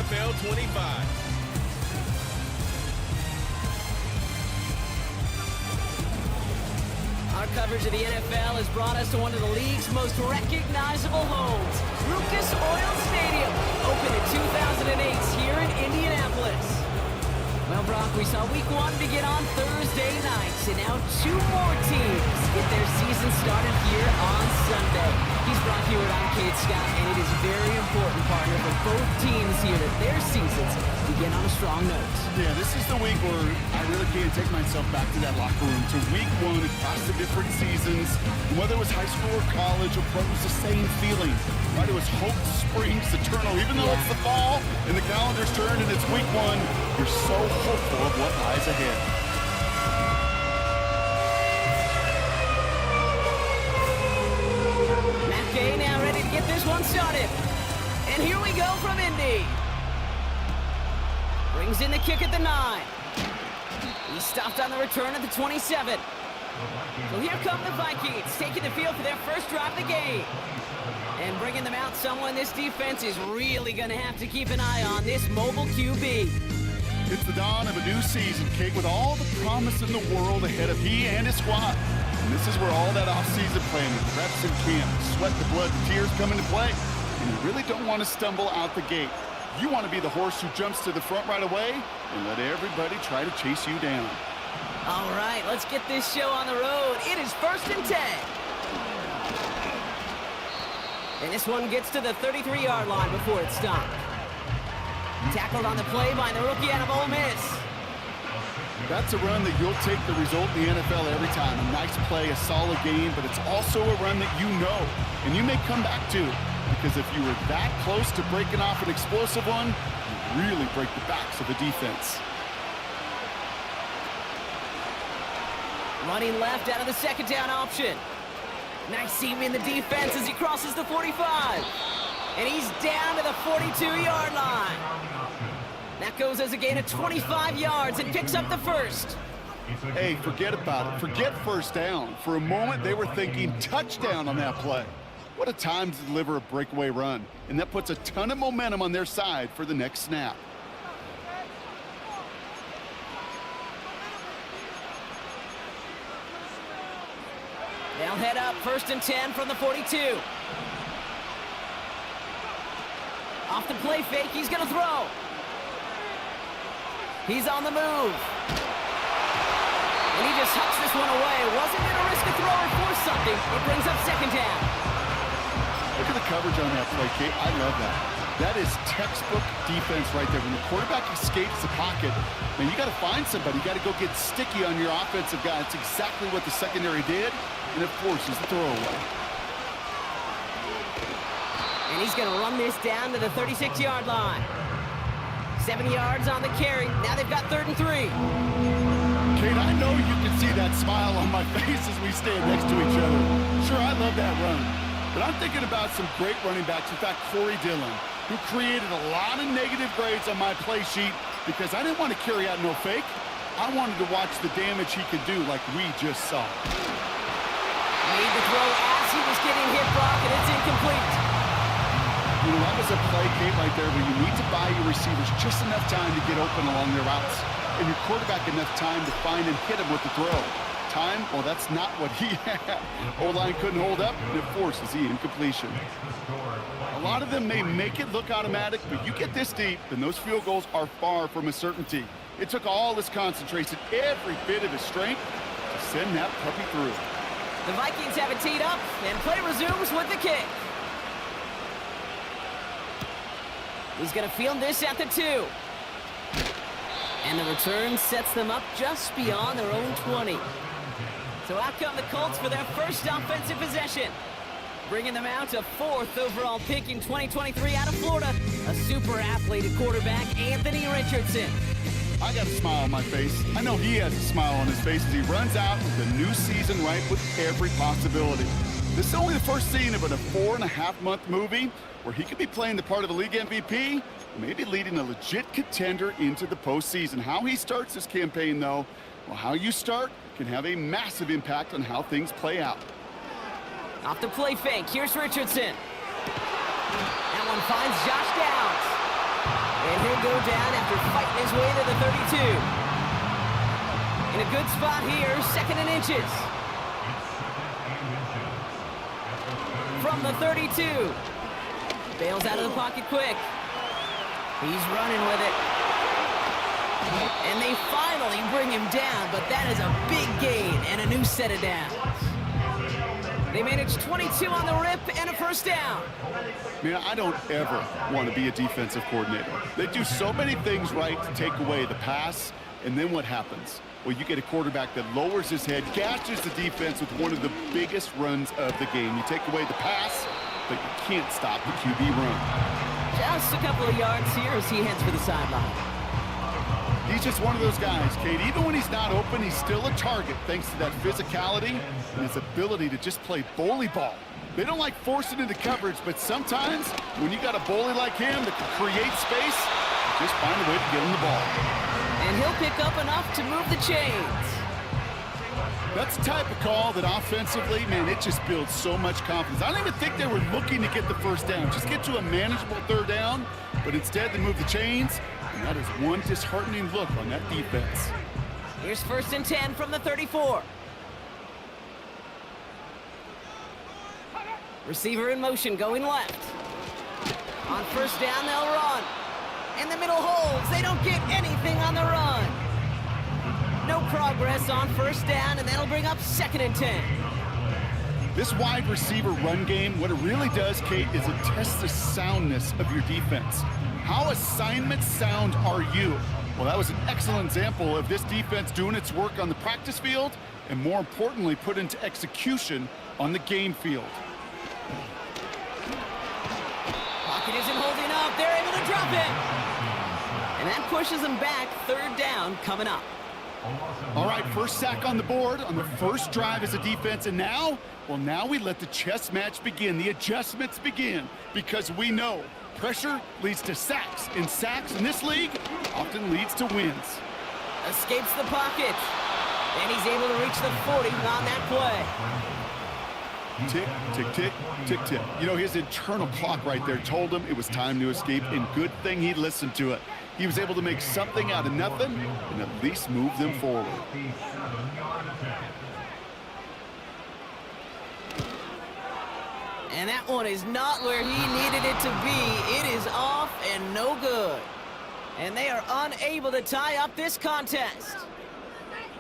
NFL 25. Our coverage of the NFL has brought us to one of the league's most recognizable homes, Lucas Oil Stadium, opened in 2008 here in Indianapolis. Well, Brock, we saw Week 1 begin on Thursday night, and now 2 more teams get their season started here on Sunday. He's Brock Hewitt, I'm Kate Scott, and it is very important, partner, for both teams here that their seasons begin on a strong note. Yeah, this is the week where I really can't take myself back to that locker room, to Week 1 across the different seasons. And whether it was high school or college or pro, it was the same feeling. Right? It was hope springs eternal. Even though it's the fall and the calendar's turned and it's Week 1, you're so hopeful of what lies ahead. Matt Gay now ready to get this one started. And here we go from Indy. Brings in the kick at the 9. He stopped on the return at the 27. So here come the Vikings, taking the field for their first drive of the game. And bringing them out, someone this defense is really going to have to keep an eye on, this mobile QB. It's the dawn of a new season, Kate, with all the promise in the world ahead of he and his squad. And this is where all that off-season planning, reps in camp, sweat, the blood, the tears come into play. And you really don't want to stumble out the gate. You want to be the horse who jumps to the front right away and let everybody try to chase you down. All right, let's get this show on the road. It is 1st and 10. And this one gets to the 33-yard line before it's stopped. Tackled on the play by the rookie out of Ole Miss. That's a run that you'll take the result in the NFL every time. A nice play, a solid game, but it's also a run that you know and you may come back to. Because if you were that close to breaking off an explosive one, you really break the backs of the defense. Running left out of the second down option. Nice seam in the defense as he crosses the 45. And he's down to the 42-yard line. That goes as a gain of 25 yards and picks up the first. Hey, forget about it. Forget first down. For a moment, they were thinking touchdown on that play. What a time to deliver a breakaway run. And that puts a ton of momentum on their side for the next snap. They'll head up 1st and 10 from the 42. Off the play fake, he's going to throw. He's on the move. And he just hucks this one away. Wasn't going to risk a throw or force something. It brings up 2nd down. Look at the coverage on that play, Kate. I love that. That is textbook defense right there. When the quarterback escapes the pocket, man, you got to find somebody. You got to go get sticky on your offensive guy. That's exactly what the secondary did, and it forces the throwaway. And he's going to run this down to the 36-yard line. 7 yards on the carry. Now they've got 3rd and 3. Kate, I know you can see that smile on my face as we stand next to each other. Sure, I love that run. But I'm thinking about some great running backs. In fact, Corey Dillon, who created a lot of negative grades on my play sheet because I didn't want to carry out no fake. I wanted to watch the damage he could do like we just saw. Made the throw as he was getting hit, Brock, and it's incomplete. You know, that was a play, Kate, right there where you need to buy your receivers just enough time to get open along their routes. And your quarterback enough time to find and hit him with the throw. Time, well, that's not what he had. O-line couldn't hold up, and it forces the incompletion. A lot of them may make it look automatic, but you get this deep, and those field goals are far from a certainty. It took all his concentration, every bit of his strength, to send that puppy through. The Vikings have it teed up, and play resumes with the kick. He's going to field this at the 2. And the return sets them up just beyond their own 20. So out come the Colts for their first offensive possession. Bringing them out to 4th overall pick in 2023 out of Florida. A super athlete at quarterback, Anthony Richardson. I got a smile on my face. I know he has a smile on his face as he runs out with the new season right with every possibility. This is only the first scene of a 4.5-month movie where he could be playing the part of a league MVP, maybe leading a legit contender into the postseason. How he starts this campaign, though, well, how you start can have a massive impact on how things play out. Off the play fake, here's Richardson. That one finds Josh Downs. And he'll go down after fighting his way to the 32. In a good spot here, 2nd and inches. From the 32. Bails out of the pocket quick. He's running with it. And they finally bring him down, but that is a big gain and a new set of downs. They managed 22 on the rip and a 1st down. Man, I don't ever want to be a defensive coordinator. They do so many things right to take away the pass, and then what happens? Well, you get a quarterback that lowers his head, gashes the defense with one of the biggest runs of the game. You take away the pass, but you can't stop the QB run. Just a couple of yards here as he heads for the sideline. He's just one of those guys, Kate. Even when he's not open, he's still a target thanks to that physicality and his ability to just play bully ball. They don't like forcing into coverage, but sometimes when you got a bully like him that can create space, just find a way to get him the ball. And he'll pick up enough to move the chains. That's the type of call that offensively, man, it just builds so much confidence. I don't even think they were looking to get the 1st down, just get to a manageable 3rd down, but instead they move the chains, and that is one disheartening look on that defense. Here's 1st and 10 from the 34. Receiver in motion, going left. On 1st down, they'll run. In the middle holds, they don't get anything on the run. No progress on 1st down, and that'll bring up 2nd and 10. This wide receiver run game, what it really does, Kate, is it tests the soundness of your defense. How assignment sound are you? Well, that was an excellent example of this defense doing its work on the practice field and, more importantly, put into execution on the game field. Pocket isn't holding up. They're able to drop it. And that pushes them back. 3rd down coming up. All right, 1st sack on the board on the 1st drive as a defense, and now, well, now we let the chess match begin. The adjustments begin because we know pressure leads to sacks, and sacks in this league often leads to wins. Escapes the pocket, and he's able to reach the 40 on that play. Tick, tick, tick, tick, tick. You know, his internal clock right there told him it was time to escape, and good thing he listened to it. He was able to make something out of nothing and at least move them forward. And that one is not where he needed it to be. It is off and no good. And they are unable to tie up this contest.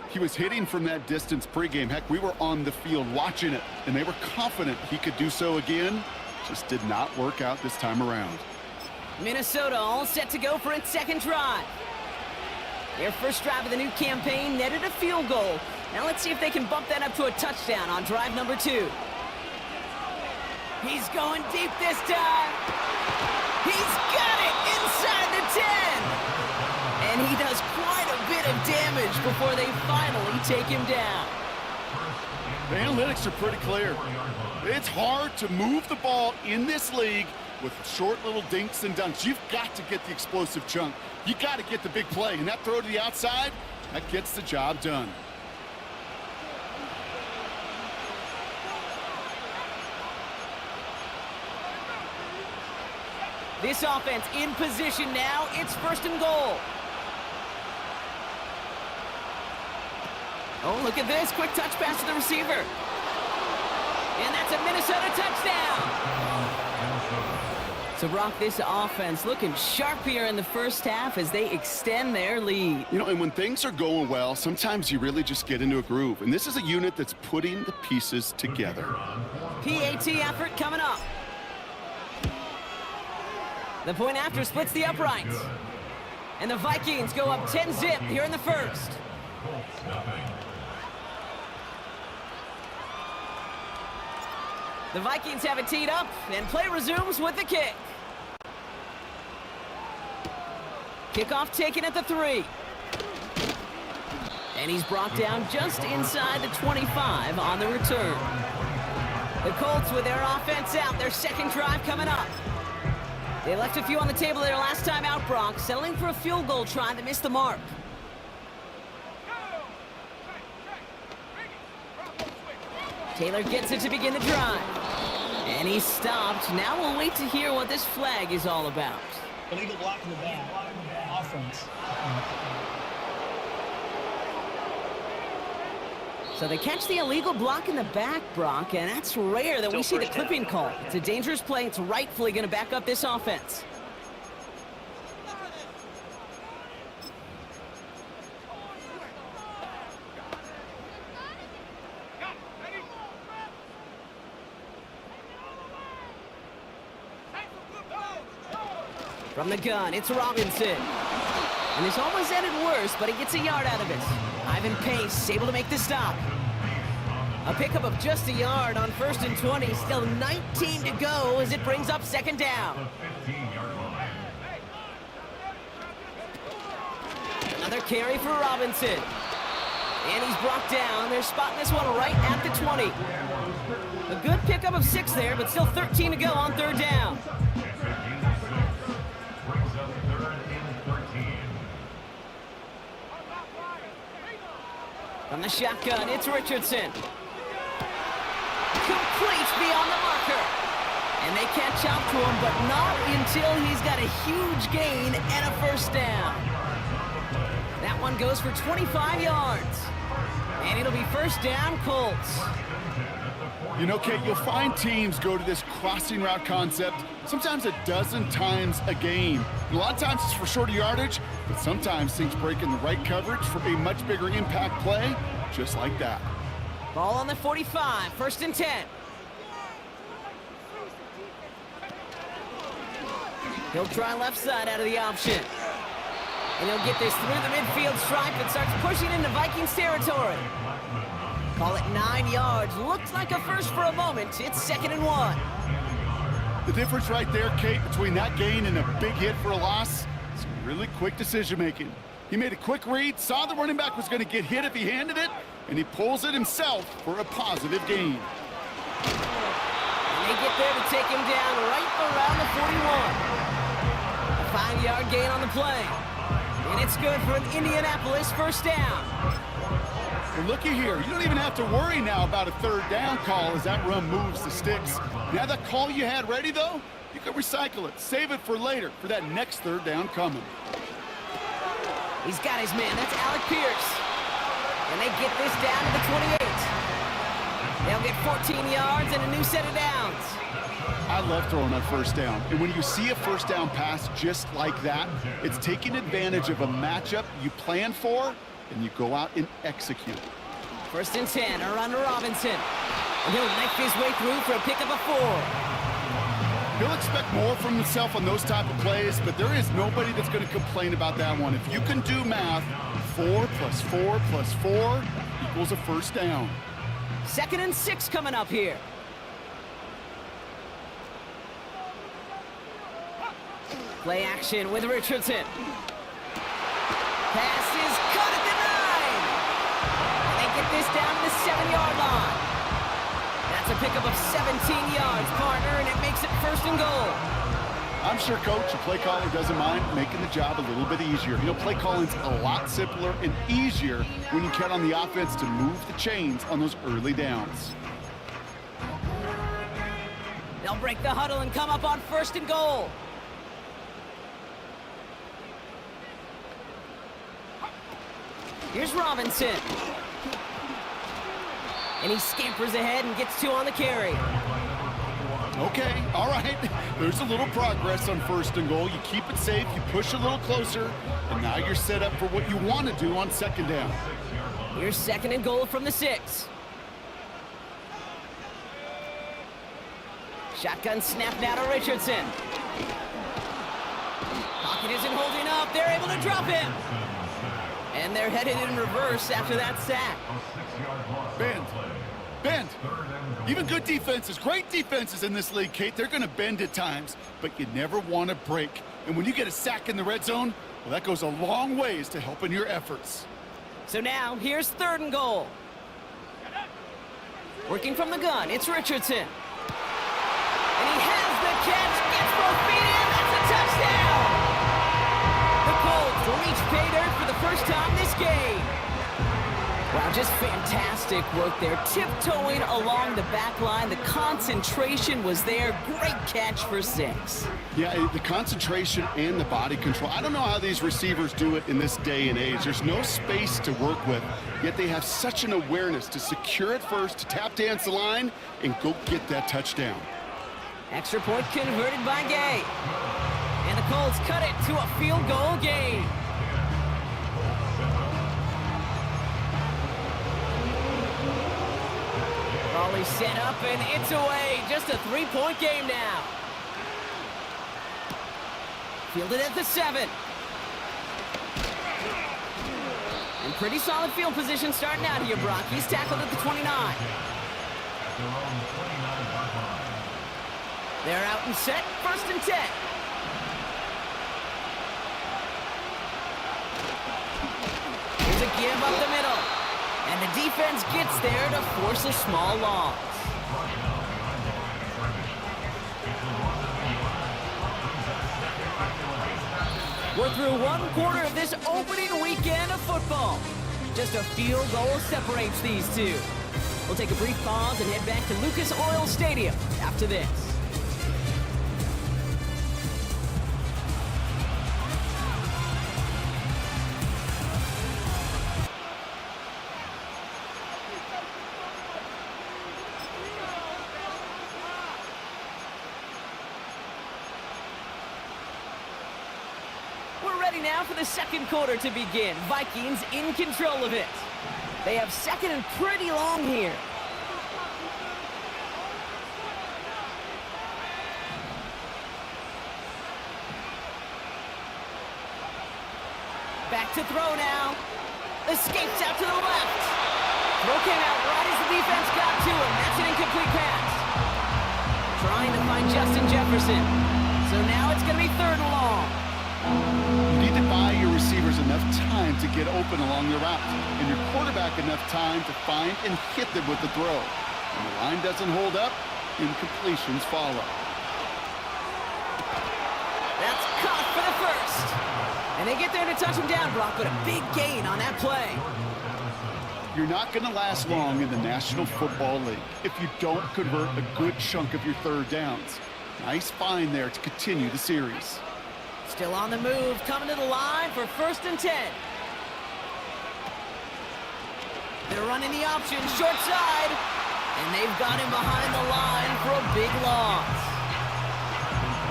He was hitting from that distance pregame. Heck, we were on the field watching it, and they were confident he could do so again. Just did not work out this time around. Minnesota all set to go for its 2nd drive. Their 1st drive of the new campaign netted a field goal. Now let's see if they can bump that up to a touchdown on drive number 2. He's going deep this time. He's got it inside the 10. And he does quite a bit of damage before they finally take him down. The analytics are pretty clear. It's hard to move the ball in this league with short little dinks and dunks. You've got to get the explosive chunk. You got to get the big play. And that throw to the outside, that gets the job done. This offense in position now. It's 1st and goal. Oh, look at this. Quick touch pass to the receiver. And that's a Minnesota touchdown. So, Brock, this offense looking sharp here in the 1st half as they extend their lead. You know, and when things are going well, sometimes you really just get into a groove. And this is a unit that's putting the pieces together. PAT effort coming up. The point after splits the uprights. And the Vikings go up 10-zip here in the 1st. The Vikings have it teed up, and play resumes with the kick. Kickoff taken at the 3. And he's brought down just inside the 25 on the return. The Colts with their offense out, their 2nd drive coming up. They left a few on the table their last time out, Brock, settling for a field goal try that missed the mark. Taylor gets it to begin the drive. And he's stopped. Now we'll wait to hear what this flag is all about. Illegal block in the back. Offense. So they catch the illegal block in the back, Brock, and that's rare that we see the clipping call. It's a dangerous play. It's rightfully going to back up this offense. From the gun, it's Robinson. And this almost ended worse, but he gets a yard out of it. Ivan Pace able to make the stop. A pickup of just a yard on 1st and 20. Still 19 to go as it brings up 2nd down. Another carry for Robinson. And he's brought down. They're spotting this one right at the 20. A good pickup of 6 there, but still 13 to go on 3rd down. From the shotgun, it's Richardson. Complete beyond the marker. And they catch up to him, but not until he's got a huge gain and a 1st down. That one goes for 25 yards. And it'll be 1st down, Colts. You know, Kate, you'll find teams go to this crossing route concept sometimes a dozen times a game. And a lot of times it's for shorter yardage, but sometimes things break in the right coverage for a much bigger impact play, just like that. Ball on the 45, 1st and 10. He'll try left side out of the option. And he'll get this through the midfield stripe and starts pushing into Vikings territory. Call it 9 yards. Looks like a first for a moment. It's 2nd and 1. The difference right there, Kate, between that gain and a big hit for a loss is really quick decision-making. He made a quick read, saw the running back was going to get hit if he handed it, and he pulls it himself for a positive gain. And they get there to take him down right around the 41. A 5-yard gain on the play. And it's good for an Indianapolis 1st down. Well, looky here. You don't even have to worry now about a 3rd down call as that run moves the sticks. Now that call you had ready, though, you can recycle it. Save it for later for that next 3rd down coming. He's got his man. That's Alec Pierce. And they get this down to the 28. They'll get 14 yards and a new set of downs. I love throwing on 1st down. And when you see a 1st down pass just like that, it's taking advantage of a matchup you plan for, and you go out and execute. 1st and 10, a run to Robinson. And he'll knife his way through for a pickup of 4. He'll expect more from himself on those type of plays, but there is nobody that's going to complain about that one. If you can do math, 4 plus 4 plus 4 equals a 1st down. 2nd and 6 coming up here. Play action with Richardson. Pass is caught at the 9. And they get this down to the 7-yard line. That's a pickup of 17 yards, partner, and it makes it 1st and goal. I'm sure, Coach, the play caller doesn't mind making the job a little bit easier. You know, play calling's a lot simpler and easier when you count on the offense to move the chains on those early downs. They'll break the huddle and come up on 1st and goal. Here's Robinson. And he scampers ahead and gets 2 on the carry. Okay, all right. There's a little progress on 1st and goal. You keep it safe, you push a little closer, and now you're set up for what you want to do on 2nd down. Here's 2nd and goal from the 6. Shotgun snap now to Richardson. Pocket isn't holding up. They're able to drop him. And they're headed in reverse after that sack. Bend. Even good defenses, great defenses in this league, Kate, they're going to bend at times, but you never want to break. And when you get a sack in the red zone, well, that goes a long ways to helping your efforts. So now, here's 3rd and goal. Working from the gun, it's Richardson. And he has the catch, gets both feet in, that's a touchdown! The Colts will reach pay dirt for the 1st time this game. Wow, just Just fantastic work there, tiptoeing along the back line. The concentration was there. Great catch for 6. Yeah, the concentration and the body control. I don't know how these receivers do it in this day and age. There's no space to work with, yet they have such an awareness to secure it first, to tap dance the line, and go get that touchdown. Extra point converted by Gay. And the Colts cut it to a field goal game. Raleigh set up, and it's away. Just a 3-point game now. Fielded at the 7. And pretty solid field position starting out here, Brock. He's tackled at the 29. They're out and set. 1st and 10. Here's a give up the middle. And the defense gets there to force a small loss. We're through 1 quarter of this opening weekend of football. Just a field goal separates these two. We'll take a brief pause and head back to Lucas Oil Stadium after this. Now for the 2nd quarter to begin. Vikings in control of it. They have 2nd and pretty long here. Back to throw now. Escapes out to the left. Throw came out right as the defense got to him. That's an incomplete pass. Trying to find Justin Jefferson. So now it's going to be 3rd and long. You need to buy your receivers enough time to get open along their route, and your quarterback enough time to find and hit them with the throw. When the line doesn't hold up, incompletions follow. That's caught for the 1st. And they get there to touch him down, Brock, but a big gain on that play. You're not going to last long in the National Football League if you don't convert a good chunk of your 3rd downs. Nice find there to continue the series. Still on the move, coming to the line for 1st and 10. They're running the option, short side. And they've got him behind the line for a big loss.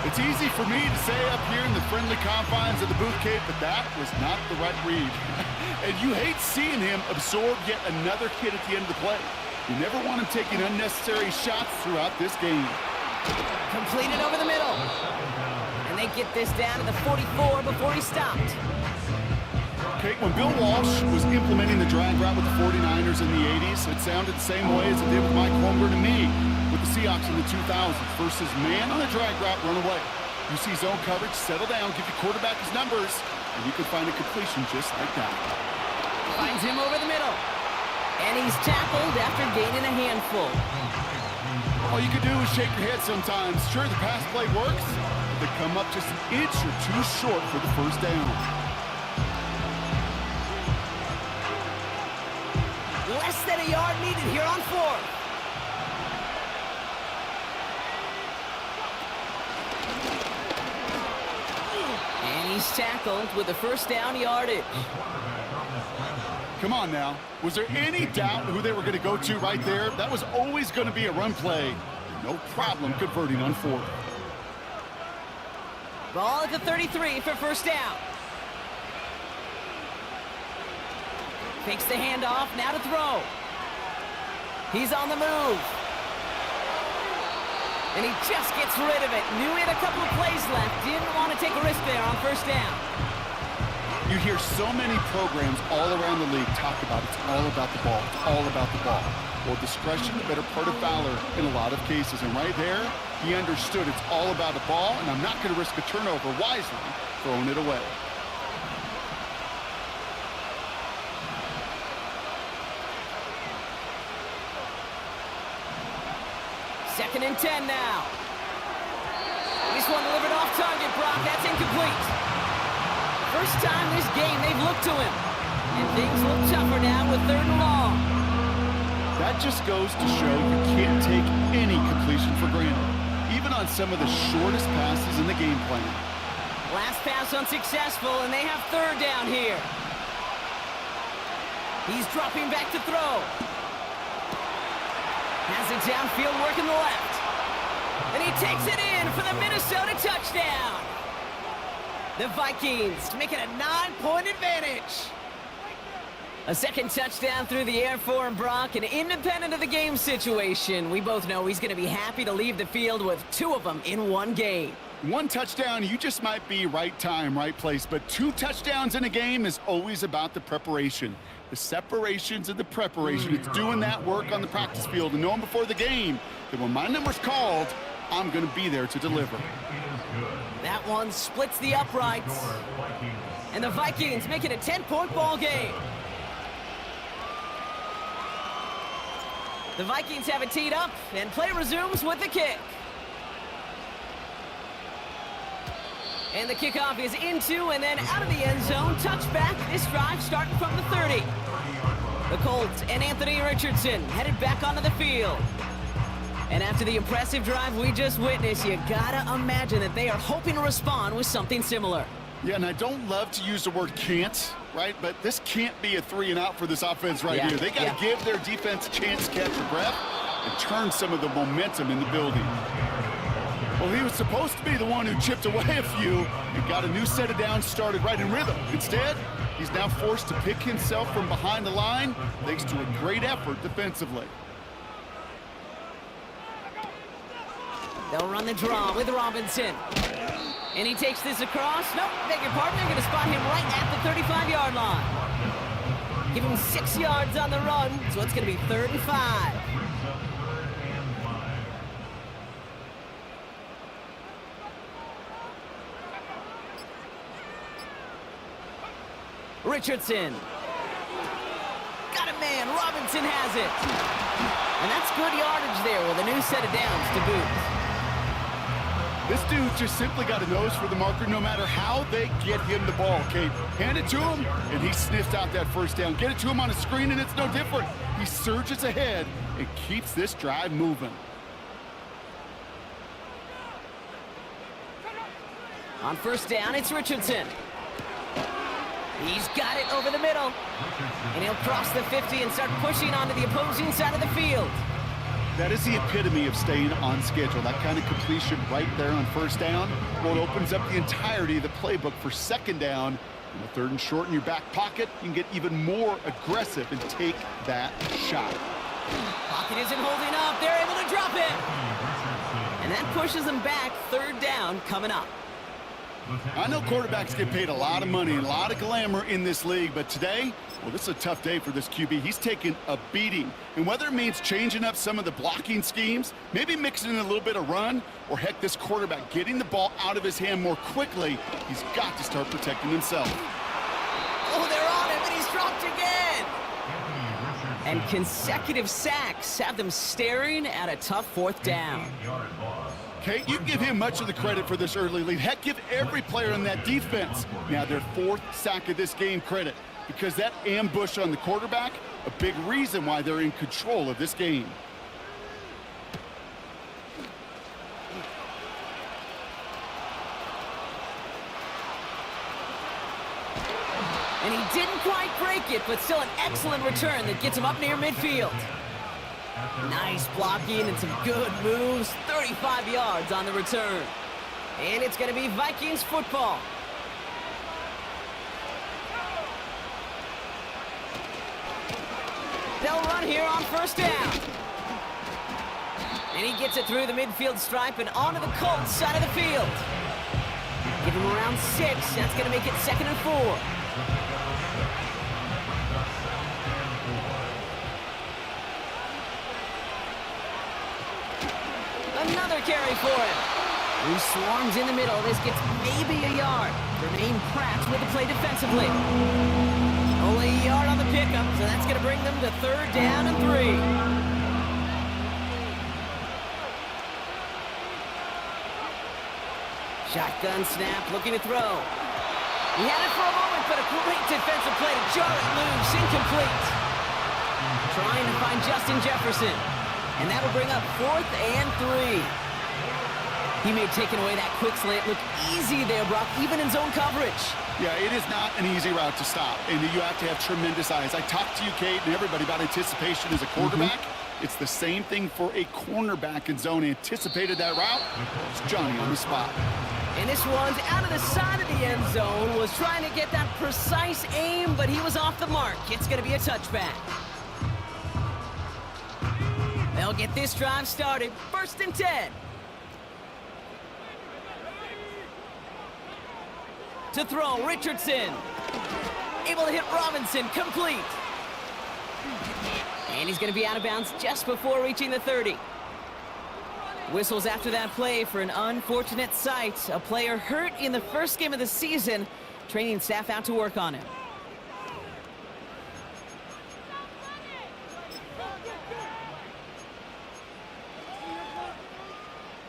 It's easy for me to say up here in the friendly confines of the booth cave, but that was not the right read. And you hate seeing him absorb yet another hit at the end of the play. You never want him taking unnecessary shots throughout this game. Completed over the middle. And they get this down to the 44 before he stopped. Okay, when Bill Walsh was implementing the drag route with the 49ers in the 80s, it sounded the same way as it did with Mike Holmgren and me with the Seahawks in the 2000s. Versus man on the drag route, run away. You see zone coverage, settle down, give your quarterback his numbers, and you can find a completion just like that. Finds him over the middle. And he's tackled after gaining a handful. All you can do is shake your head sometimes. Sure, the pass play works, but they come up just an inch or two short for the 1st down. Less than a yard needed here on 4th. And he's tackled with the 1st down yardage. Come on now. Was there any doubt who they were going to go to right there? That was always going to be a run play. No problem converting on 4th. Ball at the 33 for 1st down. Fakes the handoff, now to throw. He's on the move. And he just gets rid of it. Knew he had a couple of plays left. Didn't want to take a risk there on 1st down. You hear so many programs all around the league talk about it's all about the ball. It's all about the ball. Well, discretion, the better part of valor in a lot of cases. And right there, he understood it's all about the ball, and I'm not going to risk a turnover wisely, throwing it away. Second and 10 now. This one delivered off target, Brock. That's incomplete. First time this game they've looked to him. And things look tougher now with 3rd and long. That just goes to show you can't take any completion for granted, even on some of the shortest passes in the game plan. Last pass unsuccessful, and they have 3rd down here. He's dropping back to throw. Has it downfield, working the left. And he takes it in for the Minnesota touchdown. The Vikings make it a 9-point advantage. A 2nd touchdown through the air for him, Brock, and independent of the game situation, we both know he's going to be happy to leave the field with 2 of them in one game. 1 touchdown, you just might be right time, right place, but 2 touchdowns in a game is always about the preparation. The separations and the preparation. It's doing that work on the practice field and knowing before the game that when my number's called, I'm going to be there to deliver. That one splits the uprights. And the Vikings make it a 10-point ball game. The Vikings have it teed up, and play resumes with the kick. And the kickoff is into and then out of the end zone. Touchback, this drive starting from the 30. The Colts and Anthony Richardson headed back onto the field. And after the impressive drive we just witnessed, you gotta imagine that they are hoping to respond with something similar. Yeah, and I don't love to use the word can't, right? But this can't be a 3-and-out for this offense right here. They got to give their defense a chance to catch their breath and turn some of the momentum in the building. Well, he was supposed to be the one who chipped away a few and got a new set of downs started right in rhythm. Instead, he's now forced to pick himself from behind the line thanks to a great effort defensively. They'll run the draw with Robinson. And he takes this across. Nope, beg your pardon. They're going to spot him right at the 35-yard line. Give him 6 yards on the run, so it's going to be 3rd and 5. Richardson. Got a man. Robinson has it. And that's good yardage there with a new set of downs to boot. This dude just simply got a nose for the marker no matter how they get him the ball, okay? Hand it to him, and he sniffs out that 1st down. Get it to him on a screen, and it's no different. He surges ahead and keeps this drive moving. On 1st down, it's Richardson. He's got it over the middle. And he'll cross the 50 and start pushing onto the opposing side of the field. That is the epitome of staying on schedule. That kind of completion right there on 1st down. Well, it opens up the entirety of the playbook for 2nd down. In the 3rd and short in your back pocket, you can get even more aggressive and take that shot. Pocket isn't holding up. They're able to drop it. And that pushes them back. 3rd down coming up. I know quarterbacks get paid a lot of money and a lot of glamour in this league, but today, well, this is a tough day for this QB. He's taken a beating. And whether it means changing up some of the blocking schemes, maybe mixing in a little bit of run, or heck, this quarterback getting the ball out of his hand more quickly, he's got to start protecting himself. Oh, they're on him, and he's dropped again. And consecutive sacks have them staring at a tough 4th down. Okay, you give him much of the credit for this early lead. Heck, give every player in that defense now their 4th sack of this game credit, because that ambush on the quarterback, a big reason why they're in control of this game. And he didn't quite break it, but still an excellent return that gets him up near midfield. Nice blocking and some good moves. 35 yards on the return. And it's going to be Vikings football. They'll run here on 1st down. And he gets it through the midfield stripe and onto the Colts side of the field. Give him around 6. That's going to make it 2nd and 4. Another carry for him. He swarms in the middle. This gets maybe a yard. Jermaine Pratt with the play defensively. Only a yard on the pickup, so that's going to bring them to 3rd down and 3. Shotgun snap, looking to throw. He had it for a moment, but a great defensive play to jar it loose. Incomplete. Trying to find Justin Jefferson. And that'll bring up 4th and 3. He may have taken away that quick slant look easy there, Brock, even in zone coverage. Yeah, it is not an easy route to stop, and you have to have tremendous eyes. I talked to you, Kate, and everybody about anticipation as a quarterback. It's the same thing for a cornerback in zone. Anticipated that route. It's Johnny on the spot. And this one's out of the side of the end zone. Was trying to get that precise aim, but he was off the mark. It's going to be a touchback. They'll get this drive started. 1st and 10. To throw, Richardson. Able to hit Robinson, complete. And he's going to be out of bounds just before reaching the 30. Whistles after that play for an unfortunate sight. A player hurt in the first game of the season. Training staff out to work on him.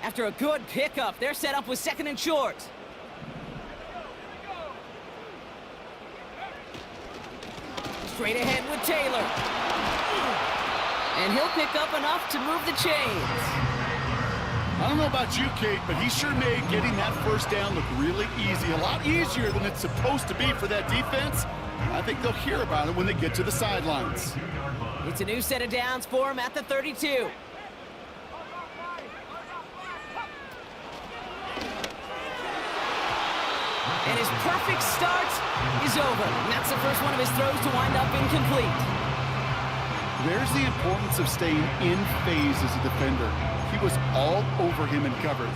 After a good pickup, they're set up with 2nd and short. Straight ahead with Taylor. And he'll pick up enough to move the chains. I don't know about you, Kate, but he sure made getting that 1st down look really easy. A lot easier than it's supposed to be for that defense. I think they'll hear about it when they get to the sidelines. It's a new set of downs for him at the 32. And his perfect start is over. And that's the first one of his throws to wind up incomplete. There's the importance of staying in phase as a defender. He was all over him in coverage,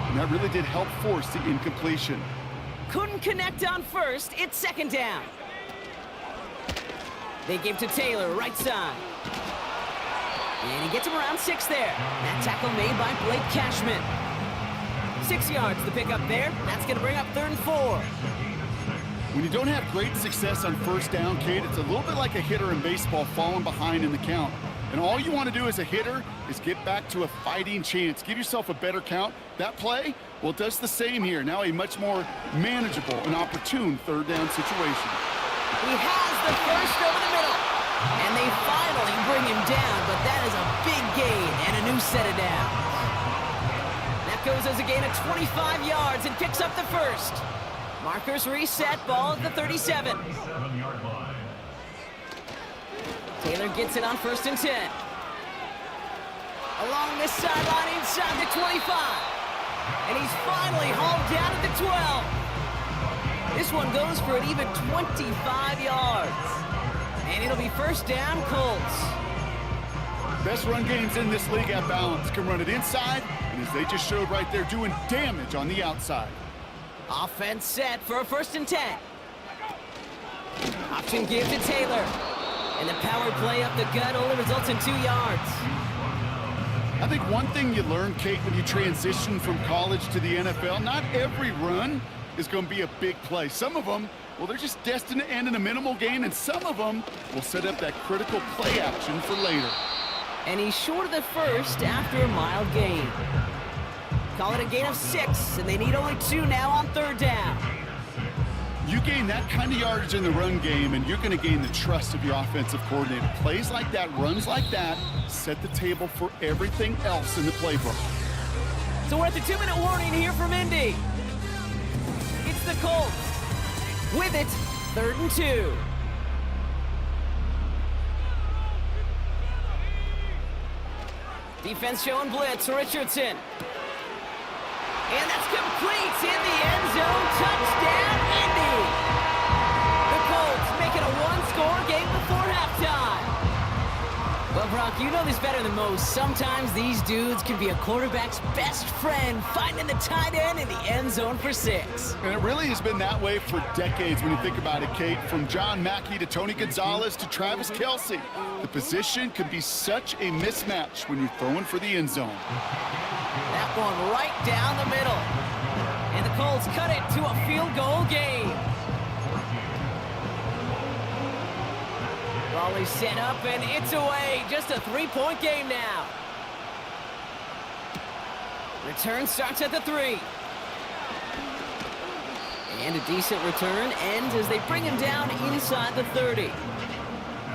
and that really did help force the incompletion. Couldn't connect on 1st. It's 2nd down. They give to Taylor, right side. And he gets him around 6 there. That tackle made by Blake Cashman. 6 yards to pick up there. That's going to bring up 3rd and 4. When you don't have great success on 1st down, Kate, it's a little bit like a hitter in baseball falling behind in the count. And all you want to do as a hitter is get back to a fighting chance. Give yourself a better count. That play, well, it does the same here. Now a much more manageable and opportune 3rd down situation. He has the 1st over the middle. And they finally bring him down, but that is a big gain and a new set of downs. That goes as a gain of 25 yards and picks up the 1st. Markers reset, ball at the 37. Taylor gets it on 1st and 10. Along this sideline inside the 25. And he's finally hauled down at the 12. This one goes for an even 25 yards. And it'll be 1st down, Colts. Best run games in this league at balance. Can run it inside, and as they just showed right there, doing damage on the outside. Offense set for a 1st and 10. Option give to Taylor. And the power play up the gut only results in 2 yards. I think one thing you learn, Kate, when you transition from college to the NFL, not every run is going to be a big play. Some of them, well, they're just destined to end in a minimal gain, and some of them will set up that critical play action for later. And he's short of the 1st after a mild gain. Call it a gain of 6, and they need only 2 now on 3rd down. You gain that kind of yardage in the run game, and you're going to gain the trust of your offensive coordinator. Plays like that, runs like that, set the table for everything else in the playbook. So we're at the 2-minute warning here from Indy. It's the Colts. With it, 3rd and 2. Defense showing blitz, Richardson. And that's complete in the end zone. Touchdown, Indy. The Colts make it a 1-score game before halftime. Well, Brock, you know this better than most. Sometimes these dudes can be a quarterback's best friend, finding the tight end in the end zone for 6. And it really has been that way for decades when you think about it, Kate. From John Mackey to Tony Gonzalez to Travis Kelce. The position can be such a mismatch when you're throwing for the end zone. That one right down the middle. And the Colts cut it to a field goal game. Raleigh's set up and it's away. Just a 3-point game now. Return starts at the 3. And a decent return ends as they bring him down inside the 30.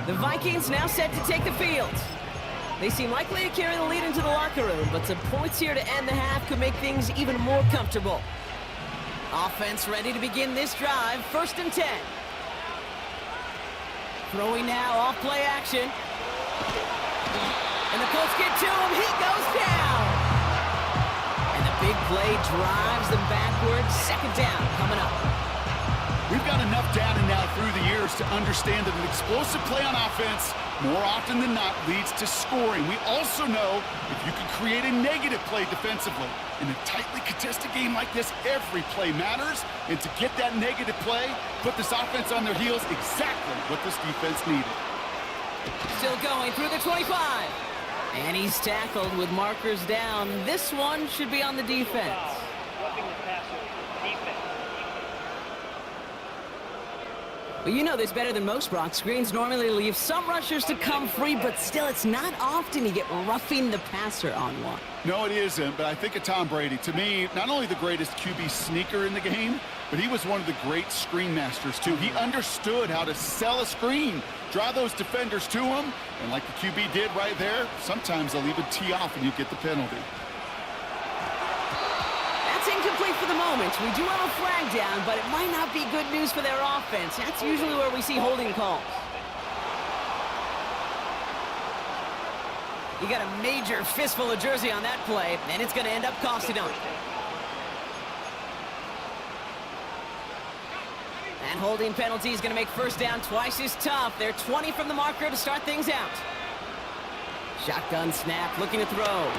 The Vikings now set to take the field. They seem likely to carry the lead into the locker room, but some points here to end the half could make things even more comfortable. Offense ready to begin this drive, 1st and 10. Throwing now, off play action. And the Colts get to him, he goes down! And the big play drives them backwards, 2nd down coming up. We've got enough data now through the years to understand that an explosive play on offense more often than not leads to scoring. We also know if you can create a negative play defensively. In a tightly contested game like this, every play matters. And to get that negative play, put this offense on their heels, exactly what this defense needed. Still going through the 25. And he's tackled with markers down. This one should be on the defense. Well, you know this better than most, Brock. Screens normally leave some rushers to come free, but still, it's not often you get roughing the passer on one. No, it isn't, but I think of Tom Brady. To me, not only the greatest QB sneaker in the game, but he was one of the great screen masters, too. He understood how to sell a screen, draw those defenders to him, and like the QB did right there, sometimes they'll even tee off and you get the penalty. Incomplete for the moment. We do have a flag down, but it might not be good news for their offense. That's usually where we see holding calls. You got a major fistful of jersey on that play, and it's going to end up costing them. And holding penalty is going to make 1st down twice as tough. They're 20 from the marker to start things out. Shotgun snap, looking to throw.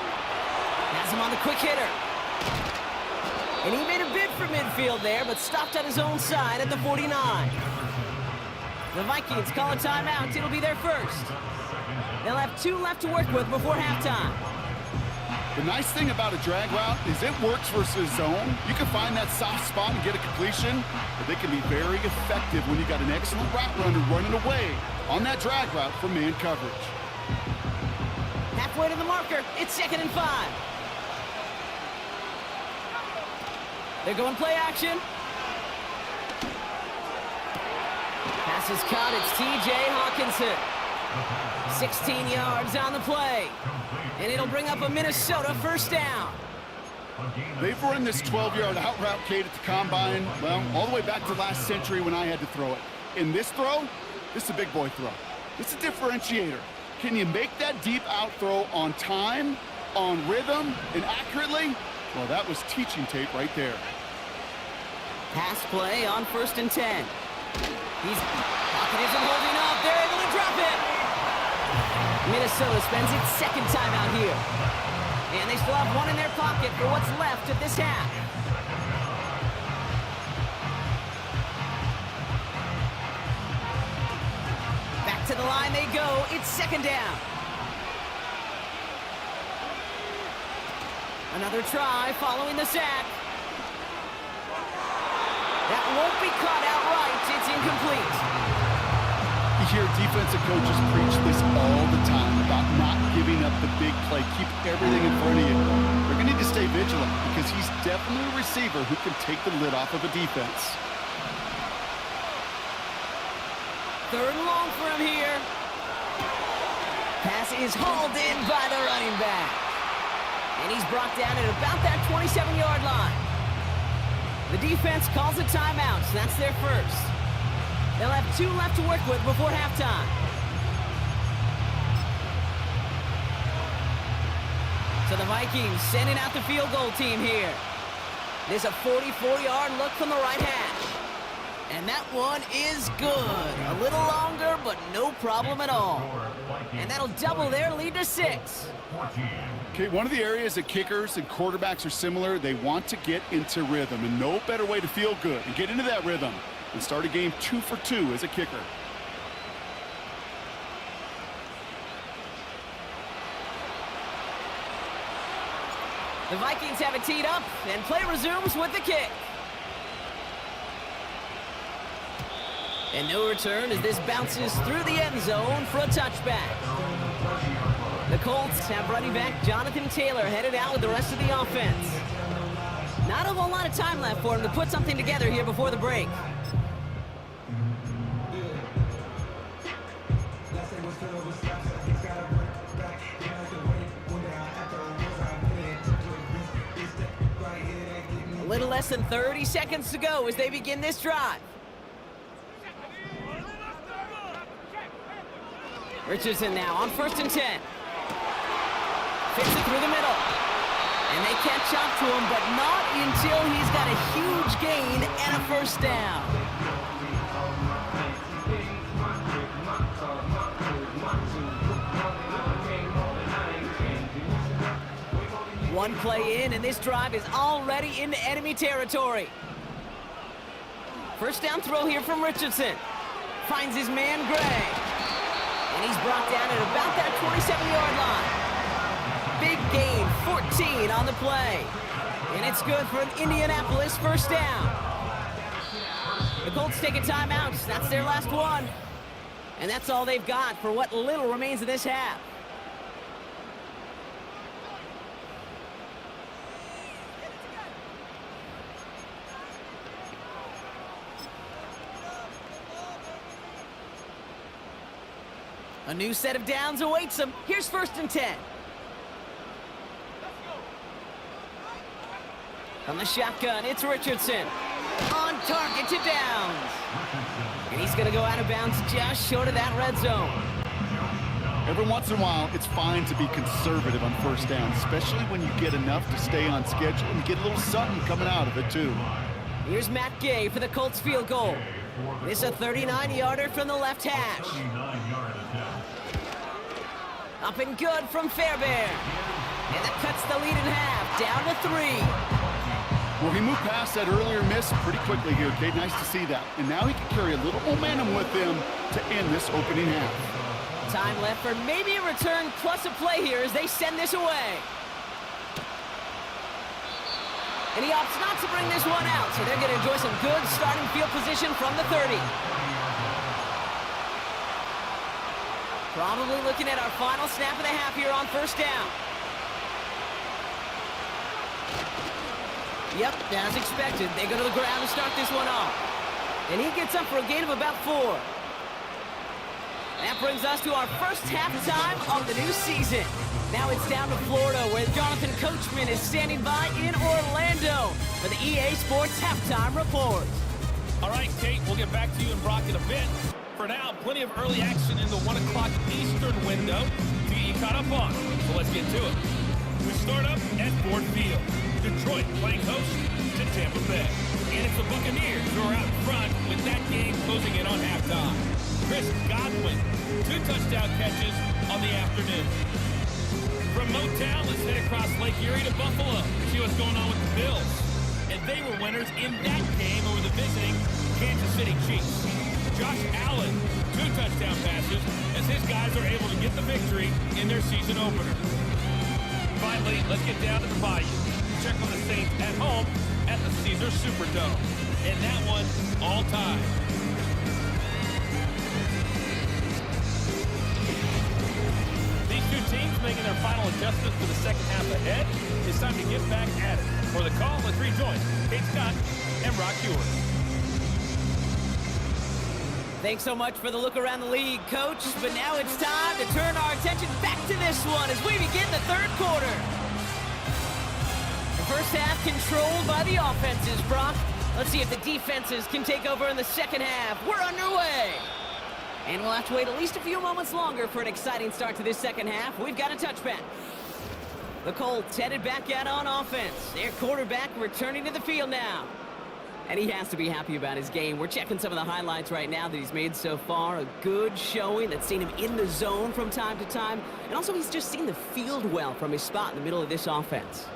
Has him on the quick hitter. And he made a bid for midfield there, but stopped on his own side at the 49. The Vikings call a timeout. It'll be their 1st. They'll have 2 left to work with before halftime. The nice thing about a drag route is it works versus zone. You can find that soft spot and get a completion, but they can be very effective when you got an excellent route runner running away on that drag route from man coverage. Halfway to the marker. It's 2nd and 5. They're going play action. Pass is caught. It's T.J. Hawkinson. 16 yards on the play. And it'll bring up a Minnesota 1st down. They've run this 12-yard out route, Kate, at the combine, well, all the way back to last century when I had to throw it. In this throw, this is a big boy throw. This is a differentiator. Can you make that deep out throw on time, on rhythm, and accurately? Well, that was teaching tape right there. Pass play on 1st and 10. Pocket isn't holding up. They're able to drop it. Minnesota spends its 2nd time out here. And they still have 1 in their pocket for what's left of this half. Back to the line they go. It's 2nd down. Another try following the sack. That won't be caught outright. It's incomplete. You hear defensive coaches preach this all the time about not giving up the big play. Keep everything in front of you. They're going to need to stay vigilant because he's definitely a receiver who can take the lid off of a defense. 3rd and long for him here. Pass is hauled in by the running back. And he's brought down at about that 27-yard line. The defense calls a timeout, so that's their 1st. They'll have 2 left to work with before halftime. So the Vikings sending out the field goal team here. There's a 44-yard look from the right hash. And that one is good. A little longer, but no problem at all. And that'll double their lead to 6. Okay, one of the areas that kickers and quarterbacks are similar, they want to get into rhythm, and no better way to feel good and get into that rhythm than start a game 2 for 2 as a kicker. The Vikings have it teed up, and play resumes with the kick. And no return as this bounces through the end zone for a touchback. The Colts have running back Jonathan Taylor headed out with the rest of the offense. Not a whole lot of time left for him to put something together here before the break. A little less than 30 seconds to go as they begin this drive. Richardson now on 1st and 10. Fits it through the middle. And they catch up to him, but not until he's got a huge gain and a first down. One play in, and this drive is already into enemy territory. First down throw here from Richardson. Finds his man, Gray. And he's brought down at about that 27-yard line. Big gain, 14 on the play. And it's good for an Indianapolis first down. The Colts take a timeout. That's their last one. And that's all they've got for what little remains of this half. A new set of downs awaits them. Here's 1st and 10. From the shotgun, it's Richardson. On target to Downs. And he's going to go out of bounds just short of that red zone. Every once in a while, it's fine to be conservative on first down, especially when you get enough to stay on schedule and get a little something coming out of it, too. Here's Matt Gay for the Colts field goal. This is a 39-yarder from the left hash. Up and good from Fairbairn. And that cuts the lead in half, down to 3. Well, he moved past that earlier miss pretty quickly here, Kate. Nice to see that. And now he can carry a little momentum with him to end this opening half. Time left for maybe a return plus a play here as they send this away. And he opts not to bring this one out, so they're going to enjoy some good starting field position from the 30. Probably looking at our final snap of the half here on first down. Yep, as expected, they go to the ground to start this one off. And he gets up for a gain of about 4. That brings us to our first halftime of the new season. Now it's down to Florida, where Jonathan Coachman is standing by in Orlando for the EA Sports Halftime Report. All right, Kate, we'll get back to you and Brock in a bit. For now, plenty of early action in the 1 o'clock Eastern window to get you caught up on. So let's get to it. We start up at Ford Field. Detroit playing host to Tampa Bay. And it's the Buccaneers who are out front with that game closing in on halftime. Chris Godwin, 2 touchdown catches on the afternoon. From Motown, let's head across Lake Erie to Buffalo to see what's going on with the Bills. And they were winners in that game over the visiting Kansas City Chiefs. Josh Allen, 2 touchdown passes as his guys are able to get the victory in their season opener. Finally, let's get down to the Bayou. Check on the Saints at home at the Caesars Superdome. And that one, all time. These 2 teams making their final adjustments for the second half ahead. It's time to get back at it. For the call, let's rejoin Kate Scott and Brock Ewers. Thanks so much for the look around the league, Coach. But now it's time to turn our attention back to this one as we begin the 3rd quarter. The first half controlled by the offenses, Brock. Let's see if the defenses can take over in the second half. We're underway. And we'll have to wait at least a few moments longer for an exciting start to this second half. We've got a touchback. The Colts headed back out on offense. Their quarterback returning to the field now. And he has to be happy about his game. We're checking some of the highlights right now that he's made so far. A good showing that's seen him in the zone from time to time. And also he's just seen the field well from his spot in the middle of this offense.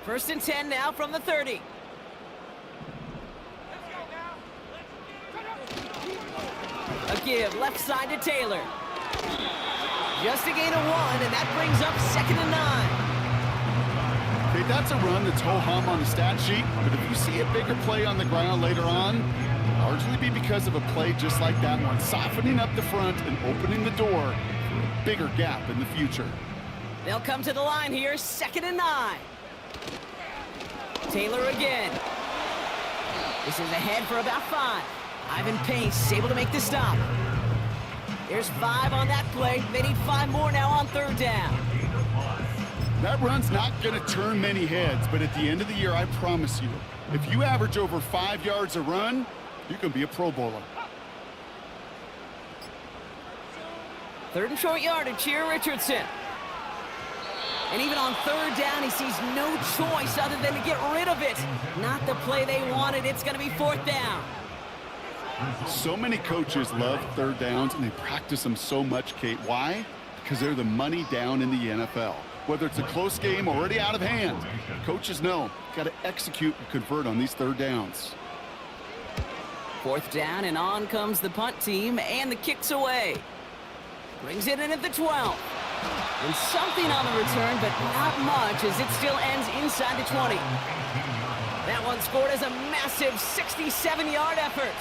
First and 10 now from the 30. A give left side to Taylor. Just a gain of 1, and that brings up 2nd and 9. Okay, that's a run that's ho-hum on the stat sheet, but if you see a bigger play on the ground later on, largely be because of a play just like that one, softening up the front and opening the door for a bigger gap in the future. They'll come to the line here, 2nd and 9. Taylor again. This is ahead for about 5. Ivan Pace able to make the stop. There's 5 on that play. They need 5 more now on 3rd down. That run's not going to turn many heads, but at the end of the year, I promise you, if you average over 5 yards a run, you can be a Pro Bowler. 3rd and short yardage here, Richardson. And even on 3rd down, he sees no choice other than to get rid of it. Not the play they wanted. It's going to be 4th down. So many coaches love 3rd downs, and they practice them so much, Kate. Why? Because they're the money down in the NFL. Whether it's a close game already out of hand, coaches know got to execute and convert on these 3rd downs. 4th down, and on comes the punt team, and the kick's away. Brings it in at the 12. And something on the return, but not much, as it still ends inside the 20. That one scored as a massive 67-yard effort.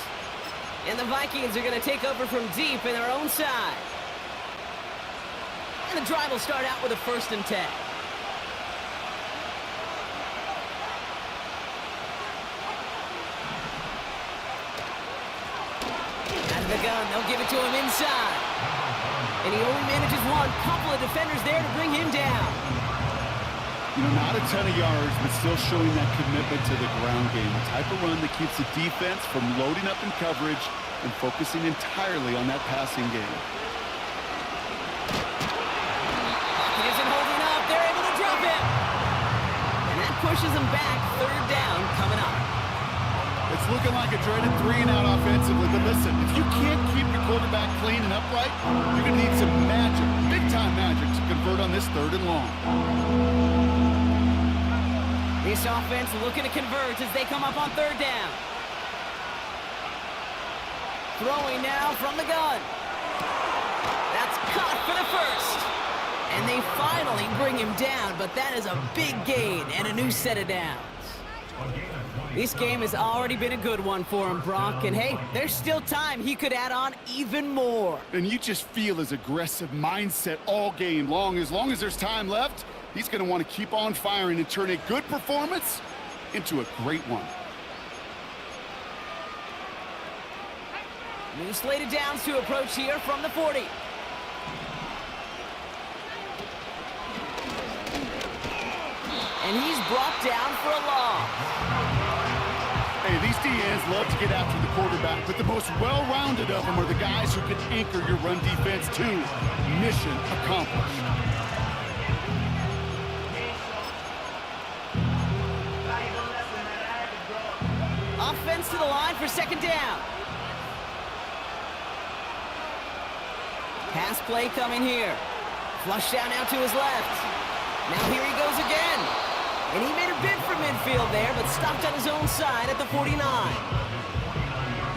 And the Vikings are going to take over from deep in their own side. And the drive will start out with a 1st and 10. Out of the gun, they'll give it to him inside. And he only manages one. Couple of defenders there to bring him down. You know, not a ton of yards, but still showing that commitment to the ground game. The type of run that keeps the defense from loading up in coverage and focusing entirely on that passing game. He isn't holding up. They're able to drop him. And that pushes him back. 3rd down coming up. It's looking like a dreaded 3-and-out offensively, but listen, if you can't keep your quarterback clean and upright, you're going to need some magic, big-time magic, to convert on this 3rd and long. This offense looking to convert as they come up on 3rd down. Throwing now from the gun. That's caught for the 1st. And they finally bring him down, but that is a big gain and a new set of downs. This game has already been a good one for him, Brock. And hey, there's still time he could add on even more. And you just feel his aggressive mindset all game long. As long as there's time left, he's going to want to keep on firing and turn a good performance into a great one. New slated downs to approach here from the 40. And he's brought down for a loss. Hey, these DNs love to get after the quarterback, but the most well-rounded of them are the guys who can anchor your run defense too. Mission accomplished. Offense to the line for 2nd down. Pass play coming here. Flush down now to his left. Now here he goes again. And he made a bid for midfield there, but stopped on his own side at the 49.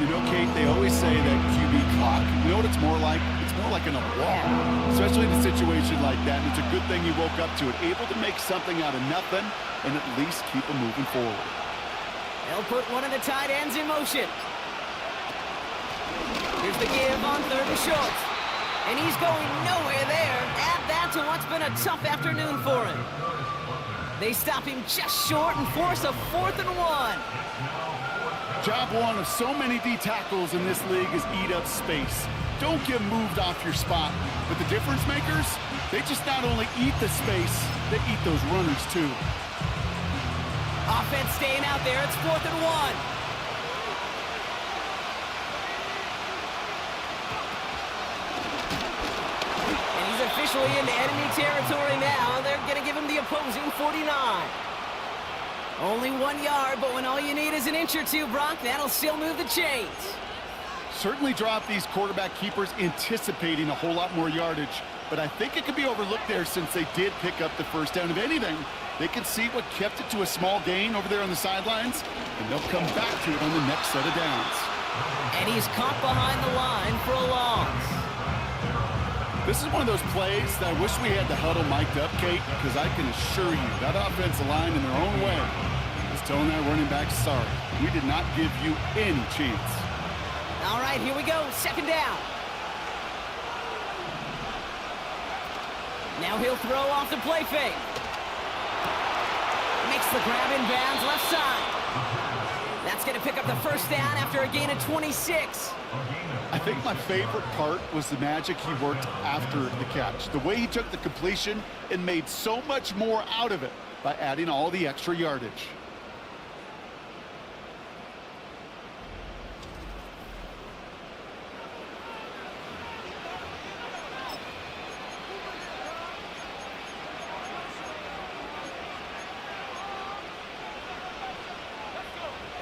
You know, Kate, they always say that QB clock, you know what it's more like? It's more like an alarm, especially in a situation like that. And it's a good thing you woke up to it, able to make something out of nothing and at least keep them moving forward. They'll put one of the tight ends in motion. Here's the give on 3rd and short. And he's going nowhere there. Add that to what's been a tough afternoon for him. They stop him just short and force a 4th and 1. Job one of so many D tackles in this league is eat up space. Don't get moved off your spot. But the difference makers, they just not only eat the space, they eat those runners too. Offense staying out there. It's 4th and 1. Officially into enemy territory now. They're going to give him the opposing 49. Only 1 yard, but when all you need is an inch or two, Brock, that'll still move the chains. Certainly drop these quarterback keepers anticipating a whole lot more yardage, but I think it could be overlooked there since they did pick up the 1st down. If anything, they can see what kept it to a small gain over there on the sidelines, and they'll come back to it on the next set of downs. And he's caught behind the line for a loss. This is one of those plays that I wish we had the huddle mic'd up, Kate, because I can assure you that offensive line in their own way is telling that running back, sorry, we did not give you any chance. All right, here we go. Second down. Now he'll throw off the play fake. Makes the grab in bounds left side. That's going to pick up the first down after a gain of 26. I think my favorite part was the magic he worked after the catch. The way he took the completion and made so much more out of it by adding all the extra yardage.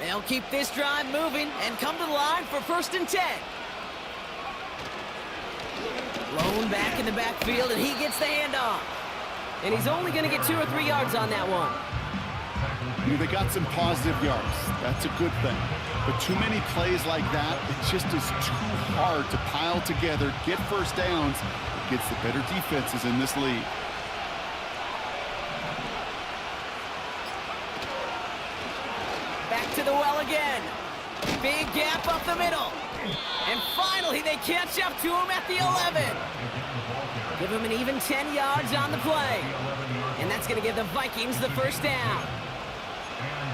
They'll keep this drive moving and come to the line for 1st and 10. Blown back in the backfield, and he gets the handoff. And he's only going to get 2 or 3 yards on that one. They got some positive yards. That's a good thing. But too many plays like that, it just is too hard to pile together, get first downs against the better defenses in this league. To the well again. Big gap up the middle. And finally, they catch up to him at the 11. Give him an even 10 yards on the play. And that's going to give the Vikings the first down.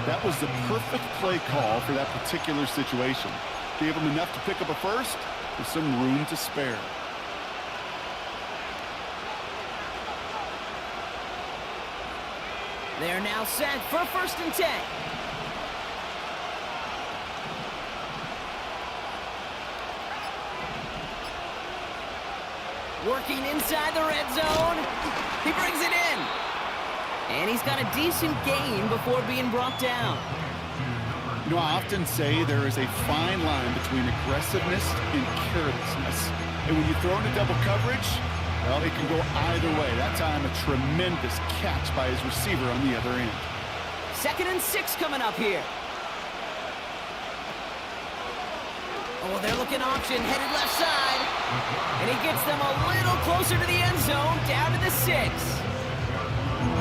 That was the perfect play call for that particular situation. Gave him enough to pick up a first with some room to spare. They're now set for 1st and 10. Working inside the red zone. He brings it in. And he's got a decent gain before being brought down. You know, I often say there is a fine line between aggressiveness and carelessness. And when you throw into double coverage, well, it can go either way. That time, a tremendous catch by his receiver on the other end. 2nd and 6 coming up here. Oh, they're looking option, headed left side. And he gets them a little closer to the end zone, down to the 6.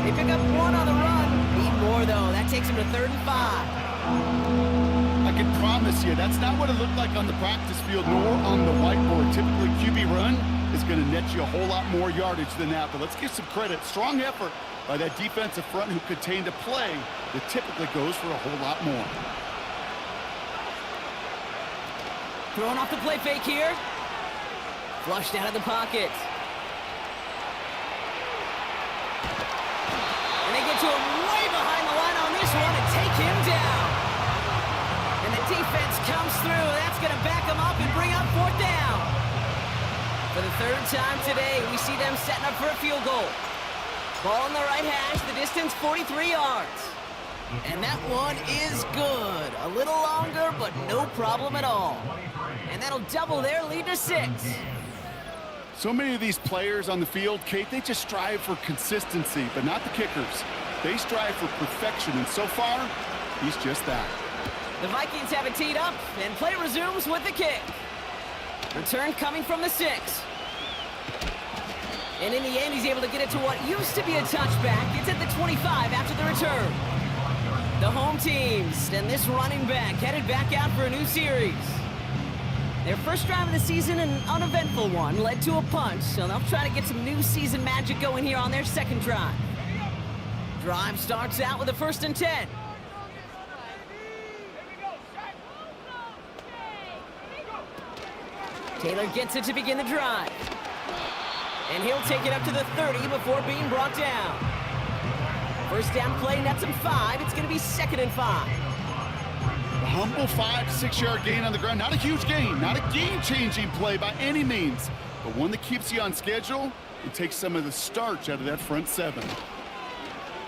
They pick up 1 on the run. Need more, though. That takes him to 3rd and 5. I can promise you, that's not what it looked like on the practice field, nor on the whiteboard. Typically, QB run is going to net you a whole lot more yardage than that. But let's give some credit. Strong effort by that defensive front who contained a play that typically goes for a whole lot more. Throwing off the play fake here. Flushed out of the pocket. And they get to him way behind the line on this one and take him down. And the defense comes through. That's going to back him up and bring up 4th down. For the 3rd time today, we see them setting up for a field goal. Ball in the right hash, the distance 43 yards. And that one is good. A little longer, but no problem at all. And that'll double their lead to 6. So many of these players on the field, Kate, they just strive for consistency, but not the kickers. They strive for perfection, and so far, he's just that. The Vikings have it teed up, and play resumes with the kick. Return coming from the 6. And in the end, he's able to get it to what used to be a touchback. It's at the 25 after the return. The home teams and this running back headed back out for a new series. Their first drive of the season, an uneventful one, led to a punch, so they'll try to get some new season magic going here on their 2nd drive. Drive starts out with a 1st and 10. Taylor gets it to begin the drive. And he'll take it up to the 30 before being brought down. First down play nets him 5. It's going to be 2nd and 5. A humble 5-6 yard gain on the ground. Not a huge gain, not a game-changing play by any means, but one that keeps you on schedule and takes some of the starch out of that front 7.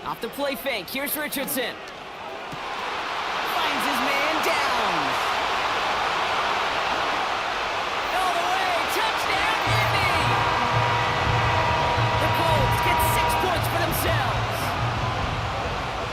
Off the play fake, here's Richardson. Finds his man down. All the way, touchdown, Indy! The Colts get 6 points for themselves.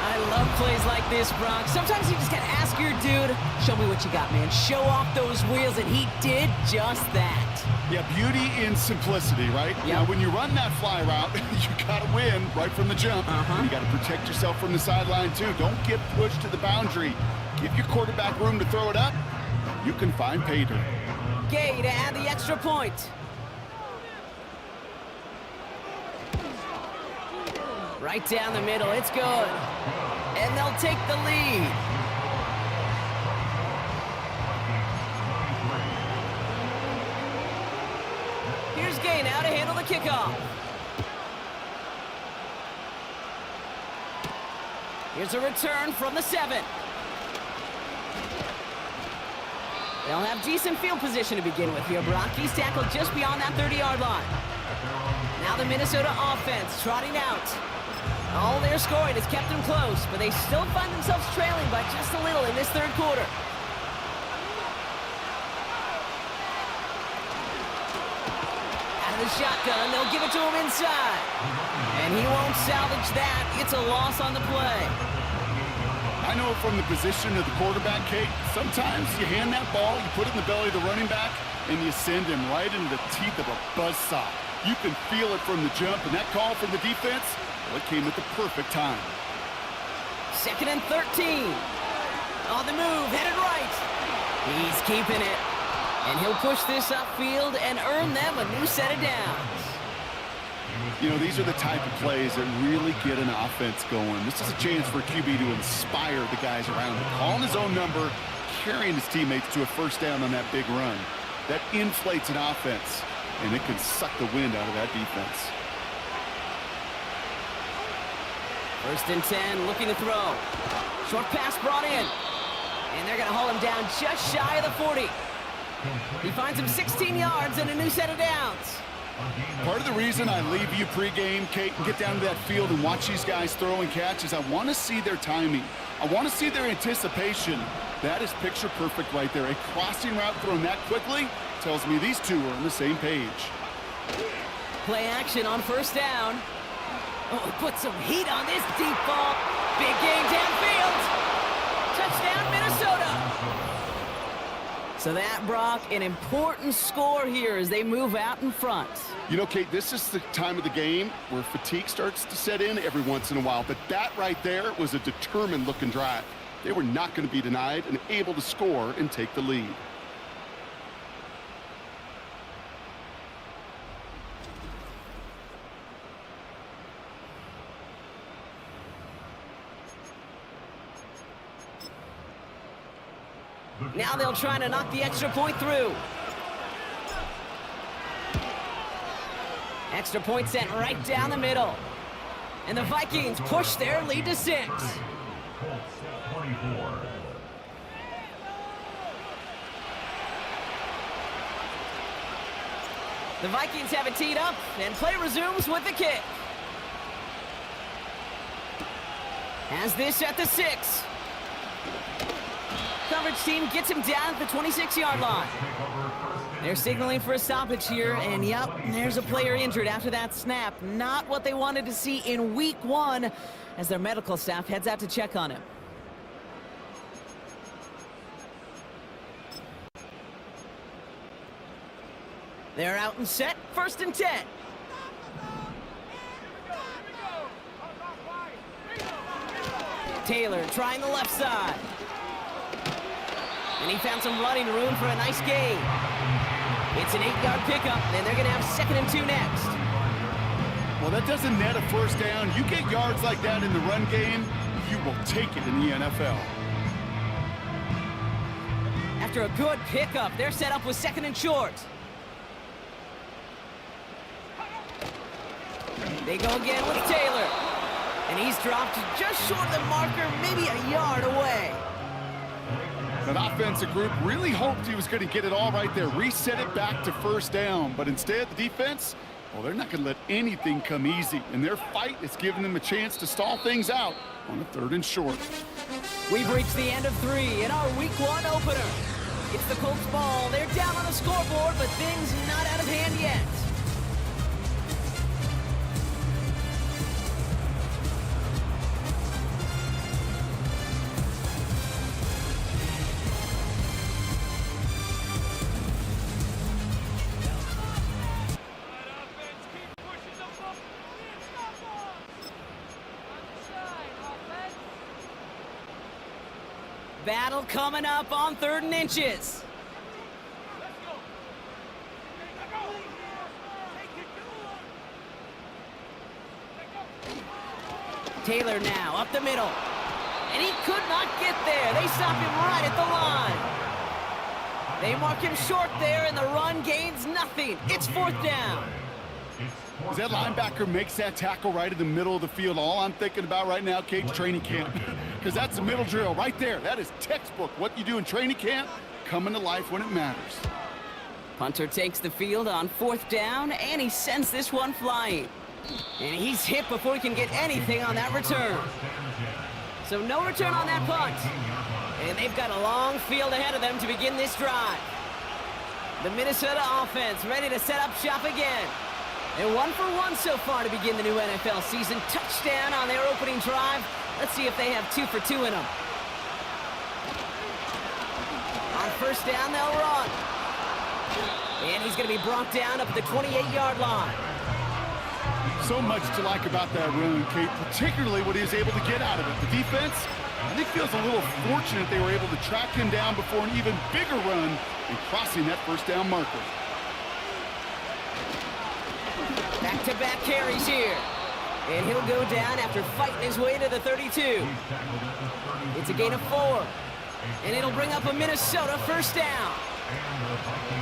I love plays like this, Brock. Sometimes you just gotta ask your dude, show me what you got, man. Show off those wheels, and he did just that. Yeah, beauty in simplicity, right? Yep. Now, when you run that fly route, you got to win right from the jump. You got to protect yourself from the sideline, too. Don't get pushed to the boundary. Give your quarterback room to throw it up. You can find pay dirt. Gay to add the extra point. Right down the middle, it's good. And they'll take the lead. Here's Gay now to handle the kickoff. Here's a return from the 7. They'll have decent field position to begin with here, Brock. He's tackled just beyond that 30-yard line. Now the Minnesota offense trotting out. All their scoring has kept them close, but they still find themselves trailing by just a little in this third quarter. Out of the shotgun, they'll give it to him inside. And he won't salvage that. It's a loss on the play. I know from the position of the quarterback, Kate, sometimes you hand that ball, you put it in the belly of the running back, and you send him right into the teeth of a buzzsaw. You can feel it from the jump, and that call from the defense, well, it came at the perfect time. 2nd and 13. On the move, headed right. He's keeping it. And he'll push this upfield and earn them a new set of downs. You know, these are the type of plays that really get an offense going. This is a chance for QB to inspire the guys around him. Calling his own number, carrying his teammates to a first down on that big run. That inflates an offense, and it can suck the wind out of that defense. 1st and 10, looking to throw. Short pass brought in. And they're going to haul him down just shy of the 40. He finds him 16 yards and a new set of downs. Part of the reason I leave you pregame, Kate, and get down to that field and watch these guys throw and catch is I want to see their timing. I want to see their anticipation. That is picture perfect right there. A crossing route thrown that quickly tells me these two are on the same page. Play action on 1st down. Oh, put some heat on this deep ball. Big game downfield. Touchdown, Minnesota. So that, Brock, an important score here as they move out in front. You know, Kate, this is the time of the game where fatigue starts to set in every once in a while. But that right there was a determined-looking drive. They were not going to be denied and able to score and take the lead. Now they'll try to knock the extra point through. Extra point sent right down the middle. And the Vikings push their lead to 6. The Vikings have it teed up, and play resumes with the kick. Has this at the 6. Coverage team gets him down at the 26-yard line. They're signaling for a stoppage here, and yep, there's a player injured after that snap. Not what they wanted to see in week 1 as their medical staff heads out to check on him. They're out and set, 1st and 10. Taylor trying the left side. And he found some running room for a nice gain. It's an 8-yard pickup, and they're going to have 2nd and 2 next. Well, that doesn't net a first down. You get yards like that in the run game, you will take it in the NFL. After a good pickup, they're set up with 2nd and short. They go again with Taylor. And he's dropped just short of the marker, maybe a yard away. That offensive group really hoped he was going to get it all right there, reset it back to first down. But instead, the defense, well, they're not going to let anything come easy. And their fight is giving them a chance to stall things out on a 3rd and short. We've reached the end of 3 in our week 1 opener. It's the Colts ball. They're down on the scoreboard, but things not out of hand yet. Battle coming up on 3rd and inches. Taylor now up the middle. And he could not get there. They stop him right at the line. They mark him short there, and the run gains nothing. It's 4th down. As that linebacker makes that tackle right in the middle of the field, all I'm thinking about right now, Kate, training camp. Because that's the middle drill right there. That is textbook. What you do in training camp, coming to life when it matters. Punter takes the field on 4th down, and he sends this one flying. And he's hit before he can get anything on that return. So no return on that punt. And they've got a long field ahead of them to begin this drive. The Minnesota offense ready to set up shop again. They're 1 for 1 so far to begin the new NFL season. Touchdown on their opening drive. Let's see if they have 2 for 2 in them. On 1st down, they'll run. And he's going to be brought down up at the 28-yard line. So much to like about that run, Kate, particularly what he was able to get out of it. The defense, I think, feels a little fortunate they were able to track him down before an even bigger run and crossing that 1st down marker. Back-to-back carries here. And he'll go down after fighting his way to the 32. It's a gain of 4. And it'll bring up a Minnesota 1st down.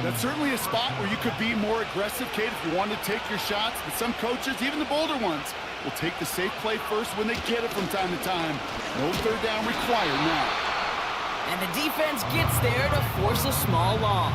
That's certainly a spot where you could be more aggressive, Kate, if you want to take your shots. But some coaches, even the bolder ones, will take the safe play first when they get it from time to time. No 3rd down required now. And the defense gets there to force a small loss.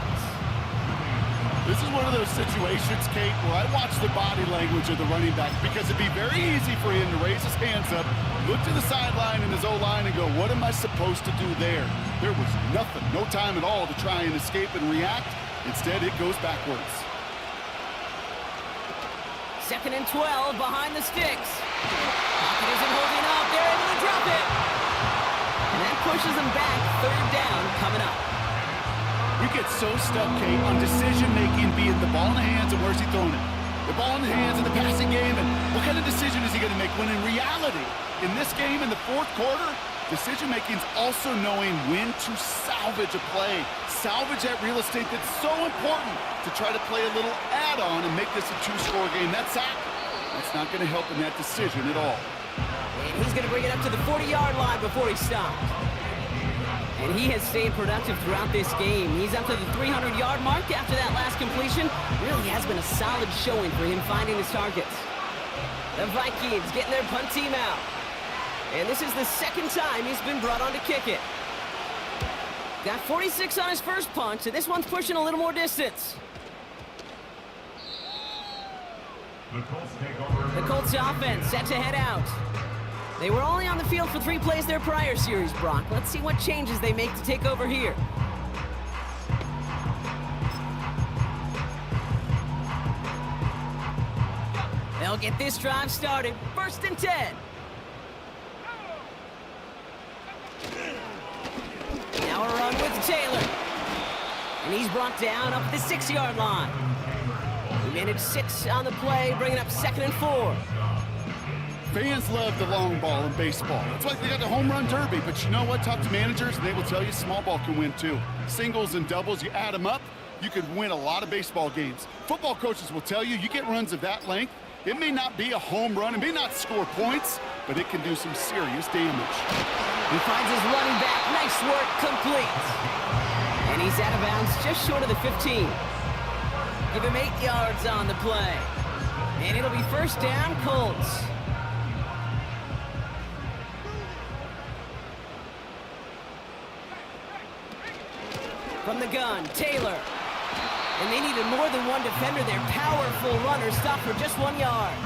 This is one of those situations, Kate, where I watch the body language of the running back, because it'd be very easy for him to raise his hands up, look to the sideline in his O-line and go, what am I supposed to do there? There was nothing, no time at all to try and escape and react. Instead, it goes backwards. 2nd and 12 behind the sticks. Pocket isn't holding up. They're able to drop it. And that pushes them back. 3rd down coming up. We get so stuck, Kate, on decision-making being the ball in the hands and where's he throwing it. The ball in the hands in the passing game, and what kind of decision is he going to make? When in reality, in this game, in the 4th quarter, decision-making is also knowing when to salvage a play. Salvage that real estate that's so important to try to play a little add-on and make this a 2-score game. That sack, that's not going to help in that decision at all. And he's going to bring it up to the 40-yard line before he stops. And he has stayed productive throughout this game. He's up to the 300-yard mark after that last completion. Really has been a solid showing for him finding his targets. The Vikings getting their punt team out. And this is the 2nd time he's been brought on to kick it. Got 46 on his first punt, and this one's pushing a little more distance. The Colts offense set to head out. They were only on the field for 3 plays their prior series, Brock. Let's see what changes they make to take over here. They'll get this drive started. 1st and 10. Now a run with Taylor. And he's brought down up the 6-yard line. We managed 6 on the play, bringing up 2nd and 4. Fans love the long ball in baseball. That's why they got the home run derby. But you know what? Talk to managers, and they will tell you small ball can win too. Singles and doubles, you add them up, you could win a lot of baseball games. Football coaches will tell you, you get runs of that length, it may not be a home run, it may not score points, but it can do some serious damage. He finds his running back. Nice work, complete. And he's out of bounds just short of the 15. Give him 8 yards on the play. And it'll be 1st down, Colts. From the gun, Taylor. And they needed more than one defender. Their powerful runner stopped for just 1 yard.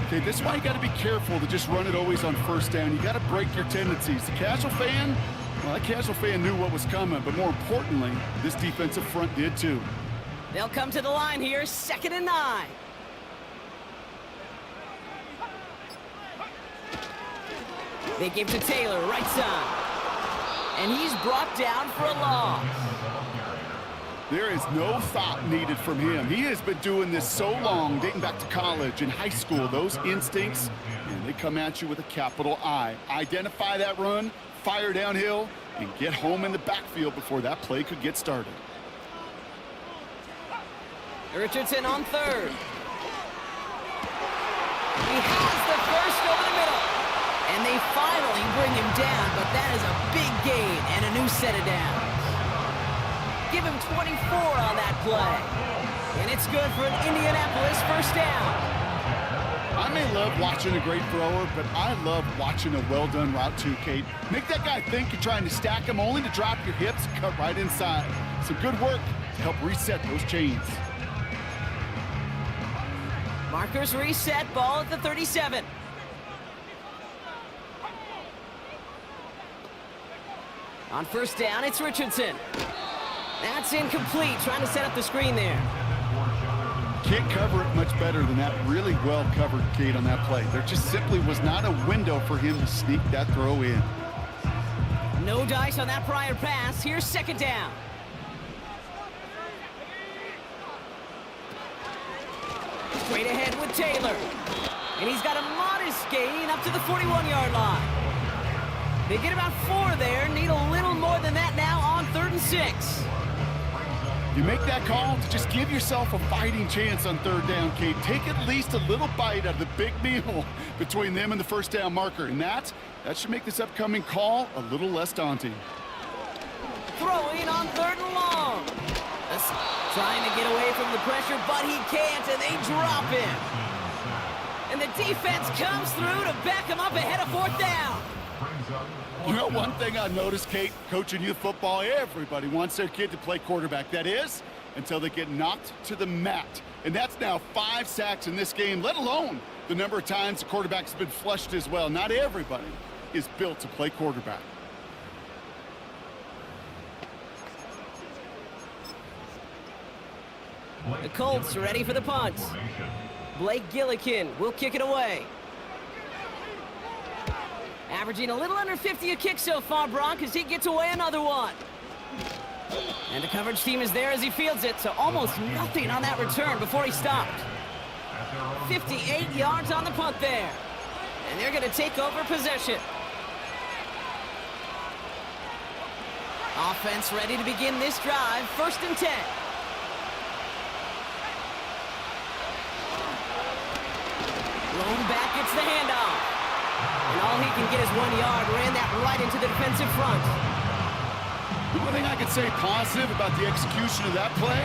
Okay, this is why you got to be careful to just run it always on 1st down. You got to break your tendencies. The casual fan, well, that casual fan knew what was coming, but more importantly, this defensive front did too. They'll come to the line here, 2nd and 9. They give to Taylor, right side. And he's brought down for a loss. There is no thought needed from him. He has been doing this so long, dating back to college and high school. Those instincts, and they come at you with a capital I. Identify that run, fire downhill, and get home in the backfield before that play could get started. Richardson on 3rd. He has the first over the middle. And they finally bring him down, but that is a big gain and a new set of downs. Give him 24 on that play. And it's good for an Indianapolis first down. I may love watching a great thrower, but I love watching a well-done route too, Kate. Make that guy think you're trying to stack him only to drop your hips and cut right inside. Some good work to help reset those chains. Markers reset, ball at the 37. On first down, it's Richardson. That's incomplete, trying to set up the screen there. Can't cover it much better than that. Really well covered, Kate, on that play. There just simply was not a window for him to sneak that throw in. No dice on that prior pass. Here's second down. Straight ahead with Taylor. And he's got a modest gain up to the 41-yard line. They get about 4 there. Need a little more than that now on 3rd and 6. You make that call to just give yourself a fighting chance on 3rd down, Kate. Take at least a little bite out of the big meal between them and the first down marker. And that should make this upcoming call a little less daunting. Throwing on 3rd and long. Trying to get away from the pressure, but he can't, and they drop him. And the defense comes through to back him up ahead of 4th down. You know, one thing I noticed, Kate, coaching youth football, everybody wants their kid to play quarterback. That is, until they get knocked to the mat. And that's now 5 sacks in this game, let alone the number of times the quarterback's been flushed as well. Not everybody is built to play quarterback. The Colts are ready for the punt. Blake Gillikin will kick it away. Averaging a little under 50 a kick so far, Brock, as he gets away another one. And the coverage team is there as he fields it, so almost nothing on that return before he stopped. 58 yards on the punt there. And they're going to take over possession. Offense ready to begin this drive, 1st and 10. Lone back gets the handoff. And all he can get is 1 yard. Ran that right into the defensive front. The one thing I could say positive about the execution of that play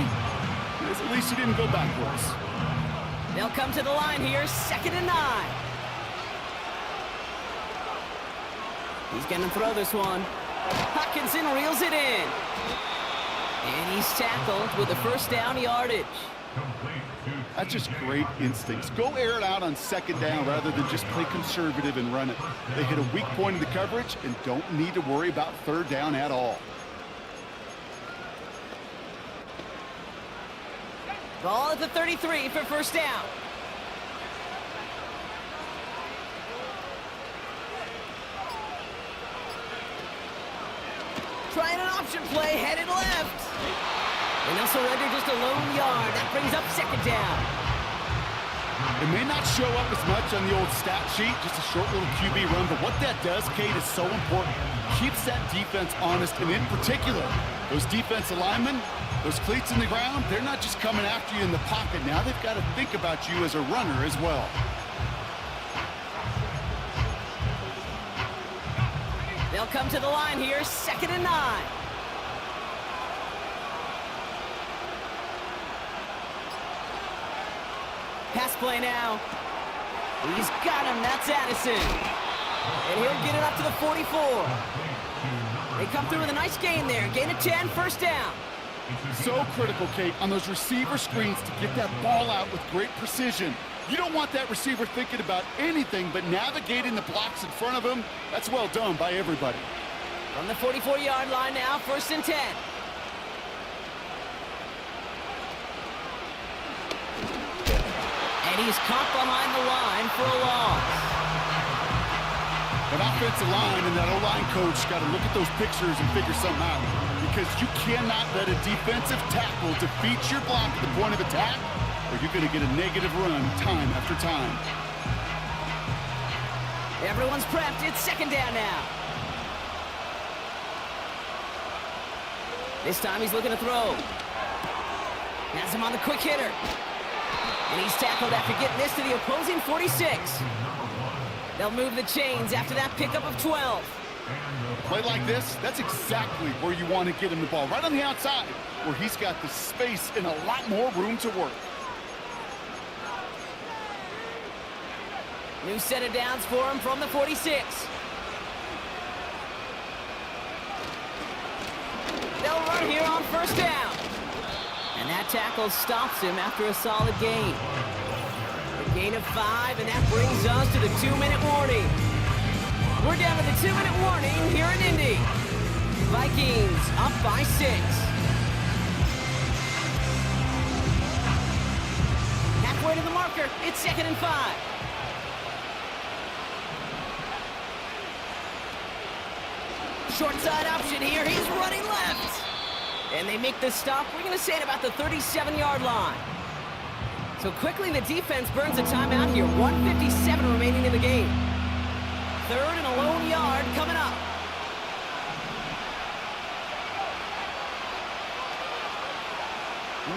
is at least he didn't go backwards. They'll come to the line here, 2nd and 9. He's going to throw this one. Hutchinson reels it in. And he's tackled with the first down yardage. That's just great instincts. Go air it out on 2nd down rather than just play conservative and run it. They hit a weak point in the coverage and don't need to worry about 3rd down at all. Ball at the 33 for first down. Trying an option play, headed left. And they'll surrender just a lone yard. That brings up 2nd down. It may not show up as much on the old stat sheet, just a short little QB run, but what that does, Kate, is so important. Keeps that defense honest, and in particular, those defensive linemen, those cleats in the ground, they're not just coming after you in the pocket. Now they've got to think about you as a runner as well. They'll come to the line here, 2nd and 9. Pass play now. He's got him. That's Addison. And he'll get it up to the 44. They come through with a nice gain there. Gain of 10, first down. So critical, Kate, on those receiver screens to get that ball out with great precision. You don't want that receiver thinking about anything but navigating the blocks in front of him. That's well done by everybody. From the 44-yard line now, 1st and 10. And he's caught behind the line for a loss. That offensive line and that O-line coach got to look at those pictures and figure something out. Because you cannot let a defensive tackle defeat your block at the point of attack, or you're going to get a negative run time after time. Everyone's prepped. It's 2nd down now. This time he's looking to throw. Has him on the quick hitter. And he's tackled after getting this to the opposing 46. They'll move the chains after that pickup of 12. A play like this, that's exactly where you want to get him the ball, right on the outside, where he's got the space and a lot more room to work. New set of downs for him from the 46. They'll run here on first down. And that tackle stops him after a solid gain. A gain of 5, and that brings us to the 2-minute warning. We're down to the 2-minute warning here in Indy. Vikings up by 6. Halfway to the marker, it's 2nd and 5. Short side option here, he's running left. And they make the stop, we're gonna say at about the 37-yard line. So quickly the defense burns a timeout here, 1:57 remaining in the game. 3rd and a lone yard coming up.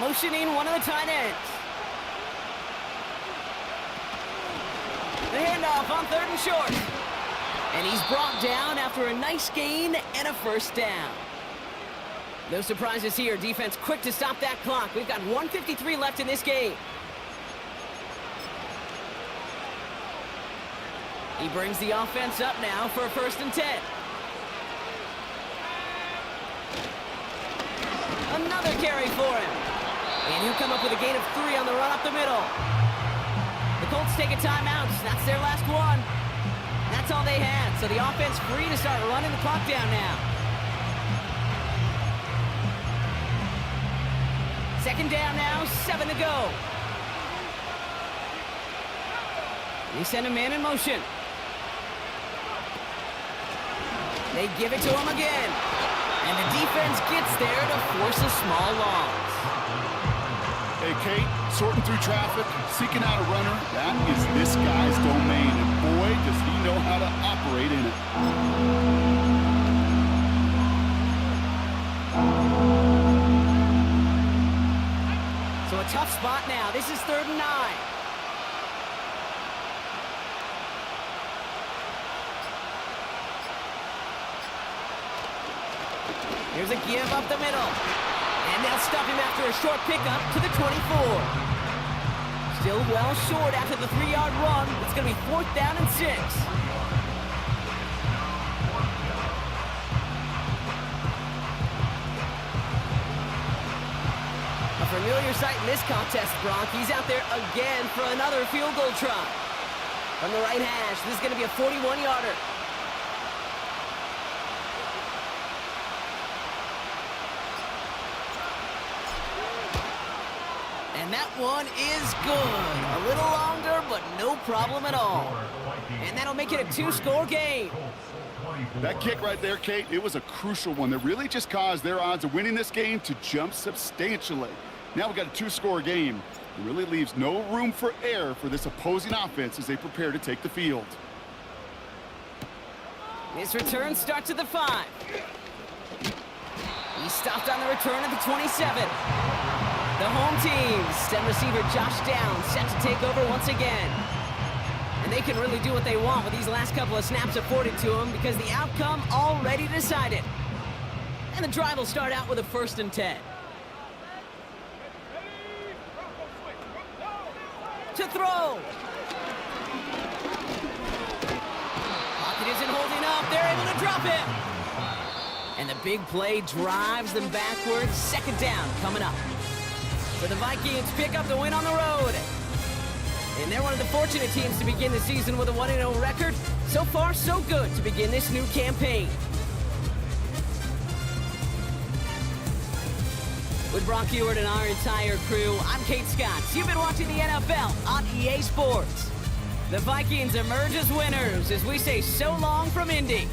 Motioning one of the tight ends. The handoff on 3rd and short. And he's brought down after a nice gain and a first down. No surprises here. Defense quick to stop that clock. We've got 1:53 left in this game. He brings the offense up now for a 1st and 10. Another carry for him. And he'll come up with a gain of 3 on the run up the middle. The Colts take a timeout. That's their last one. That's all they had. So the offense free to start running the clock down now. 2nd down now, 7 to go. They send a man in motion. They give it to him again. And the defense gets there to force a small loss. Hey, Kate, sorting through traffic, seeking out a runner, that is this guy's domain. And boy, does he know how to operate in it. So a tough spot now. This is 3rd and 9. Here's a give up the middle. And they'll stop him after a short pickup to the 24. Still well short after the 3-yard run. It's going to be 4th down and 6. A familiar sight in this contest, Brock. He's out there again for another field goal try. From the right hash, this is going to be a 41-yarder. And that one is good. A little longer, but no problem at all. And that'll make it a 2-score game. That kick right there, Kate, it was a crucial one that really just caused their odds of winning this game to jump substantially. Now we've got a 2-score game. It really leaves no room for error for this opposing offense as they prepare to take the field. This return starts at the 5. He stopped on the return at the 27. The home team send receiver Josh Downs set to take over once again. And they can really do what they want with these last couple of snaps afforded to them because the outcome already decided. And the drive will start out with a 1st and 10. To throw. Pocket isn't holding up. They're able to drop it. And the big play drives them backwards. 2nd down coming up. So the Vikings pick up the win on the road. And they're one of the fortunate teams to begin the season with a 1-0 record. So far, so good to begin this new campaign. With Brock Ewart and our entire crew, I'm Kate Scott. You've been watching the NFL on EA Sports. The Vikings emerge as winners as we say so long from Indy.